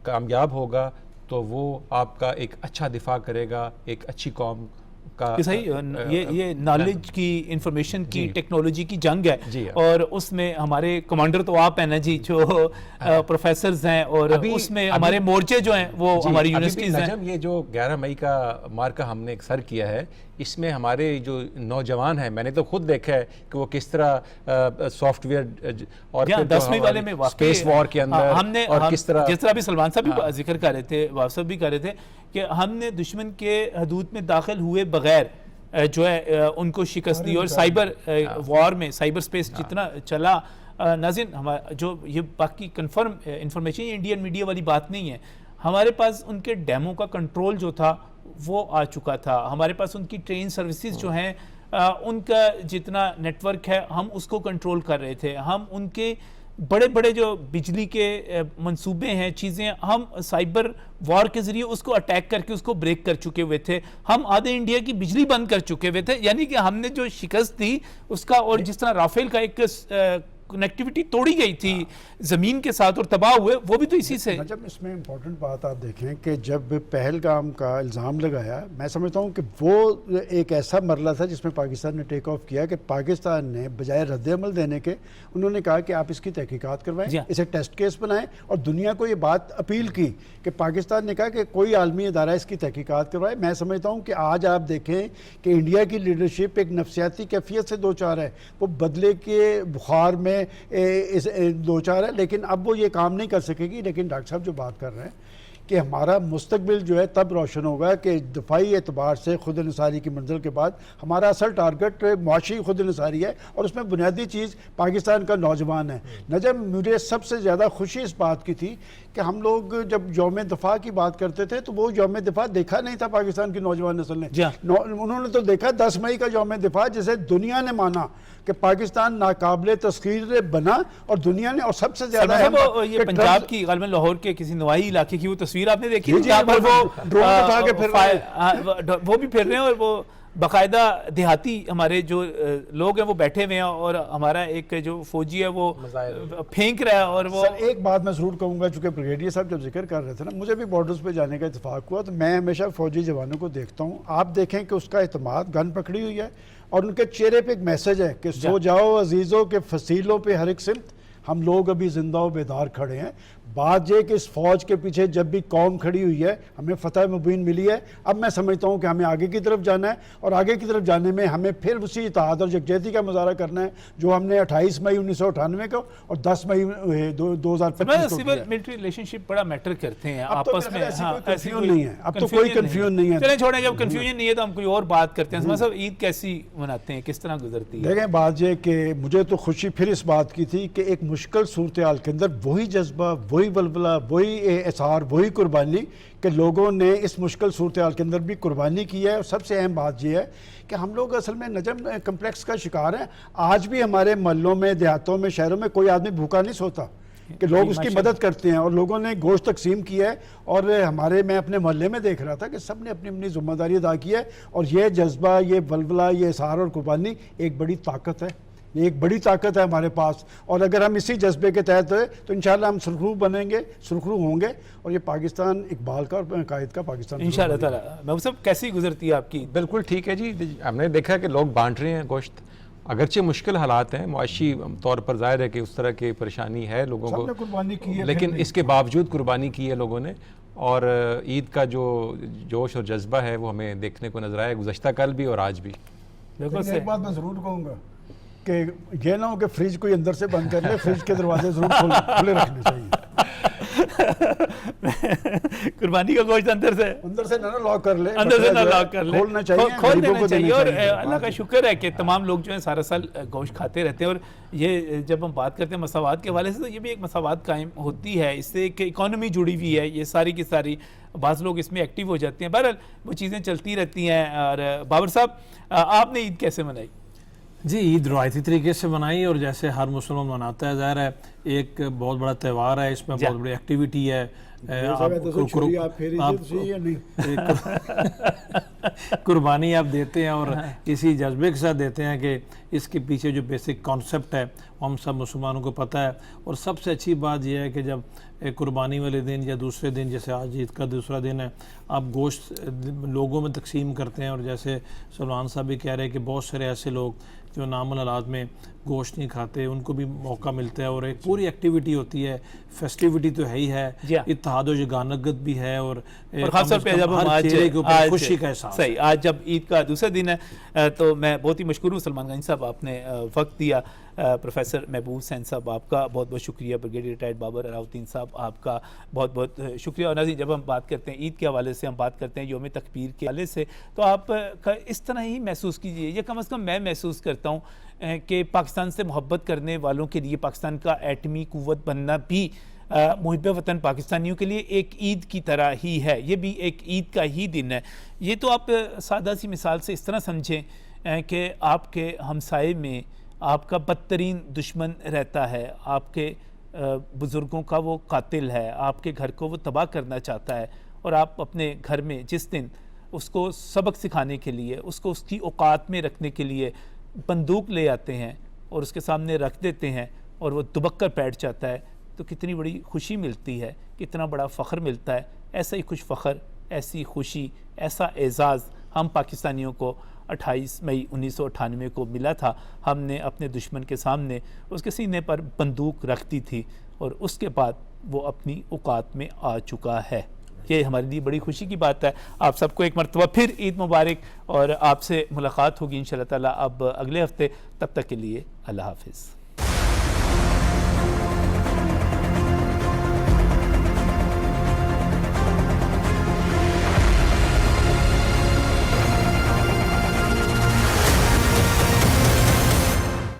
कामयाब होगा, तो वो आपका एक अच्छा दिफा करेगा, एक अच्छी कौम का। सही, ये नॉलेज की, इंफॉर्मेशन की, टेक्नोलॉजी की जंग है और उसमें हमारे कमांडर तो आप हैं ना जी, जो प्रोफेसर्स हैं, और उसमें हमारे मोर्चे जो हैं वो हमारी यूनिवर्सिटीज़ हैं। ये जो 11 मई का मार्का हमने एक सर किया है, इसमें हमारे जो नौजवान हैं, मैंने तो खुद देखा है कि वो किस तरह सॉफ्टवेयर और 10वीं वाले में स्पेस वॉर के अंदर हमने और किस तरह, जिस तरह भी सलमान साहब भी जिक्र कर रहे थे, वासफ भी कर रहे थे कि हमने दुश्मन के हदूद में दाखिल हुए बगैर जो है उनको शिकस्त दी। और साइबर वॉर में साइबर स्पेस जितना चला, नाज़रीन हमारा जो ये बाकी कंफर्म इंफॉर्मेशन, इंडियन मीडिया वाली बात नहीं है, हमारे पास उनके डेमो का कंट्रोल जो था वो आ चुका था, हमारे पास उनकी ट्रेन सर्विसेज जो हैं उनका जितना नेटवर्क है हम उसको कंट्रोल कर रहे थे। हम उनके बड़े बड़े जो बिजली के मंसूबे हैं, चीज़ें, हम साइबर वॉर के ज़रिए उसको अटैक करके उसको ब्रेक कर चुके हुए थे। हम आधे इंडिया की बिजली बंद कर चुके हुए थे, यानी कि हमने जो शिकस्त दी उसका, और जिस तरह राफेल का एक कनेक्टिविटी तोड़ी गई थी ज़मीन के साथ और तबाह हुए, वो भी तो इसी से। जब इसमें इम्पोर्टेंट बात आप देखें कि जब पहलगाम का इल्ज़ाम लगाया, मैं समझता हूँ कि वो एक ऐसा मरला था जिसमें पाकिस्तान ने टेक ऑफ किया कि पाकिस्तान ने बजाय रद्द-ए-अमल देने के उन्होंने कहा कि आप इसकी तहकीकात करवाएं, इसे टेस्ट केस बनाएं, और दुनिया को ये बात अपील की कि पाकिस्तान ने कहा कि कोई आलमी इदारा इसकी तहकीकात करवाए। मैं समझता हूँ कि आज आप देखें कि इंडिया की लीडरशिप एक नफसियाती कैफियत से दो चार है, वो बदले के बुखार में दो चार है, लेकिन अब वो ये काम नहीं कर सकेगी। लेकिन डॉक्टर साहब जो बात कर रहे हैं कि हमारा मुस्तकबिल जो है तब रोशन होगा कि दफाई एतबार से खुद इंसारी की मंजिल के बाद हमारा असल टारगेट मुआशी खुद इंसारी है, और उसमें बुनियादी चीज़ पाकिस्तान का नौजवान है। नजम, मुझे सबसे ज़्यादा खुशी इस बात की थी कि हम लोग जब यौम दिफा की बात करते थे तो वो यौम दिफा देखा नहीं था पाकिस्तान की नौजवान नस्ल ने। उन्होंने तो देखा 10 मई का यौम दिफा, जिसे दुनिया ने माना कि पाकिस्तान नाकाबिले तस्खीर बना, और दुनिया ने, और सबसे ज्यादा ये पंजाब की, गालिबन लाहौर के किसी नवाही इलाके की वो तस्वीर आपने देखी जहाँ पर वो ड्रोन उठा के फिर वो भी फिर रहे हैं, और वो बाकायदा देहाती हमारे जो लोग हैं वो बैठे हुए हैं, और हमारा एक जो फौजी है वो फेंक रहा है। और वो एक बात मैं जरूर कहूँगा, चूंकि ब्रिगेडियर साहब जब जिक्र कर रहे थे ना, मुझे भी बॉर्डर्स पे जाने का इत्तेफाक हुआ, तो मैं हमेशा फौजी जवानों को देखता हूँ। आप देखें कि उसका एतमाद, गन पकड़ी हुई है, और उनके चेहरे पे एक मैसेज है कि सो जाओ अजीज़ों के फसीलों पे हर एक सिमत, हम लोग अभी जिंदा व बेदार खड़े हैं। बात यह कि इस फौज के पीछे जब भी कौम खड़ी हुई है, हमें फतह मुबीन मिली है। अब मैं समझता हूँ कि हमें आगे की तरफ जाना है, और आगे की तरफ जाने में हमें फिर उसी इत्तेहाद और यकजहती का मुजाहरा करना है जो हमने 28 मई 1998 को और 10 मई 2025 को सिविल मिलिट्री रिलेशनशिप बड़ा मैटर करते हैं आपस में। ऐसी नहीं है, अब तो कोई कंफ्यूजन नहीं है। चलें छोड़ें, जब कंफ्यूजन नहीं है तो हम कोई और बात करते हैं। मतलब ईद कैसी मनाते हैं, किस तरह गुजरती है? देखें, बात यह कि मुझे तो खुशी फिर इस बात की थी कि एक मुश्किल सूरत हाल के अंदर वही जज्बा, वही बलबला, वही एसार, वही कुर्बानी कि लोगों ने इस मुश्किल सूरत हाल के अंदर भी कुर्बानी की है। और सबसे अहम बात यह है कि हम लोग असल में नजम कम्प्लेक्स का शिकार हैं। आज भी हमारे महल्लों में, देहातों में, शहरों में कोई आदमी भूखा नहीं सोता, कि लोग उसकी मदद करते हैं, और लोगों ने गोश्त तकसीम किया है। और हमारे, मैं अपने मोहल्ले में देख रहा था कि सब ने अपनी अपनी जिम्मेदारी अदा की है, और ये जज्बा, ये बलबला, ये एसार और कुर्बानी एक बड़ी ताकत है, ये एक बड़ी ताकत है हमारे पास। और अगर हम इसी जज्बे के तहत तो इंशाल्लाह हम सुरखरू बनेंगे, सुरखरू होंगे, और ये पाकिस्तान इकबाल का और कायद का पाकिस्तान इंशाल्लाह ताला। महबूब साहब, कैसी गुजरती है आपकी? बिल्कुल ठीक है जी। हमने देखा कि लोग बांट रहे हैं गोश्त, अगरचे मुश्किल हालात हैं, मुआशी तौर पर ज़ाहिर है कि उस तरह की परेशानी है लोगों सबने कुर्बानी की है, लेकिन इसके बावजूद कुर्बानी की है लोगों ने। और ईद का जो जोश और जज्बा है वो हमें देखने को नज़र आया गुज़श्ता कल भी और आज भी। बिल्कुल लेकिन से एक बात मैं ज़रूर कहूँगा कि ये ना हो कि फ्रिज कोई अंदर से बंद कर ले, फ्रिज के दरवाजे ज़रूर खुले रखने चाहिए। कुर्बानी का गोश्त अंदर से ना लॉक कर ले, अंदर से ना लॉक कर ले, खोलना चाहिए, खोल गरीबों देना को चाहिए। देना और चाहिए। अल्लाह का शुक्र है कि तमाम लोग जो है सारा साल गोश्त खाते रहते हैं। और ये जब हम बात करते हैं मसावात के हवाले से, तो ये भी एक मसावात कायम होती है, इससे एक इकॉनमी जुड़ी हुई है, ये सारी की सारी बाज़ लोग इसमें एक्टिव हो जाते हैं। बहरहाल वो चीज़ें चलती रहती हैं। और बाबर साहब, आपने ईद कैसे मनाई? जी, ईद रवायती तरीके से मनाई, और जैसे हर मुसलमान मनाता है, ज़ाहिर है एक बहुत बड़ा त्यौहार है, इसमें बहुत बड़ी एक्टिविटी है। कुर्बानी आप देते हैं और इसी जज्बे के साथ देते हैं कि इसके पीछे जो बेसिक कॉन्सेप्ट है वो हम सब मुसलमानों को पता है। और सबसे अच्छी बात यह है कि जब कुर्बानी वाले दिन या दूसरे दिन, जैसे आज ईद का दूसरा दिन है, आप गोश्त लोगों में तकसीम करते हैं। और जैसे सलमान साहब भी कह रहे हैं कि बहुत सारे ऐसे लोग जो नामुल हालात में गोश्त नहीं खाते, उनको भी मौका मिलता है और एक पूरी एक्टिविटी होती है। फेस्टिविटी तो है ही है, इत्तेहाद व यगानत भी है, और खास तौर पे जब हम आज खुशी का एहसास सही, आज जब ईद का दूसरा दिन है, तो मैं बहुत ही मशकूर हूँ सलमान गंज साहब, आपने वक्त दिया। प्रोफेसर महबूब हुसैन साहब, आपका बहुत बहुत शुक्रिया। ब्रिगेडियर रिटायर्ड बाबर अलाउद्दीन साहब, आपका बहुत बहुत शुक्रिया। और नाज़रीन, जब हम बात करते हैं ईद के हवाले से, हम बात करते हैं यौम तकबीर के हवाले से, तो आप इस तरह ही महसूस कीजिए, या कम अज़ कम मैं महसूस करता हूँ कि पाकिस्तान से मोहब्बत करने वालों के लिए पाकिस्तान का एटमी कुव्वत बनना भी मुहिब वतन पाकिस्तानियों के लिए एक ईद की तरह ही है। ये भी एक ईद का ही दिन है। ये तो आप सादा सी मिसाल से इस तरह समझें कि आपके हमसाए में आपका बदतरीन दुश्मन रहता है, आपके बुज़ुर्गों का वो कातिल है, आपके घर को वो तबाह करना चाहता है, और आप अपने घर में जिस दिन उसको सबक सिखाने के लिए, उसको उसकी औकात में रखने के लिए बंदूक ले आते हैं और उसके सामने रख देते हैं और वो दुबक कर बैठ जाता है, तो कितनी बड़ी खुशी मिलती है, कितना बड़ा फ़ख्र मिलता है। ऐसा ही कुछ फ़ख्र, ऐसी खुशी, ऐसा एज़ाज़ हम पाकिस्तानियों को 28 मई 1998 को मिला था। हमने अपने दुश्मन के सामने उसके सीने पर बंदूक रख दी थी और उसके बाद वो अपनी औकात में आ चुका है। ये हमारे लिए बड़ी खुशी की बात है। आप सबको एक मरतबा फिर ईद मुबारक, और आपसे मुलाकात होगी इंशाअल्लाह ताला अब अगले हफ्ते। तब तक के लिए अल्लाह हाफ़िज़।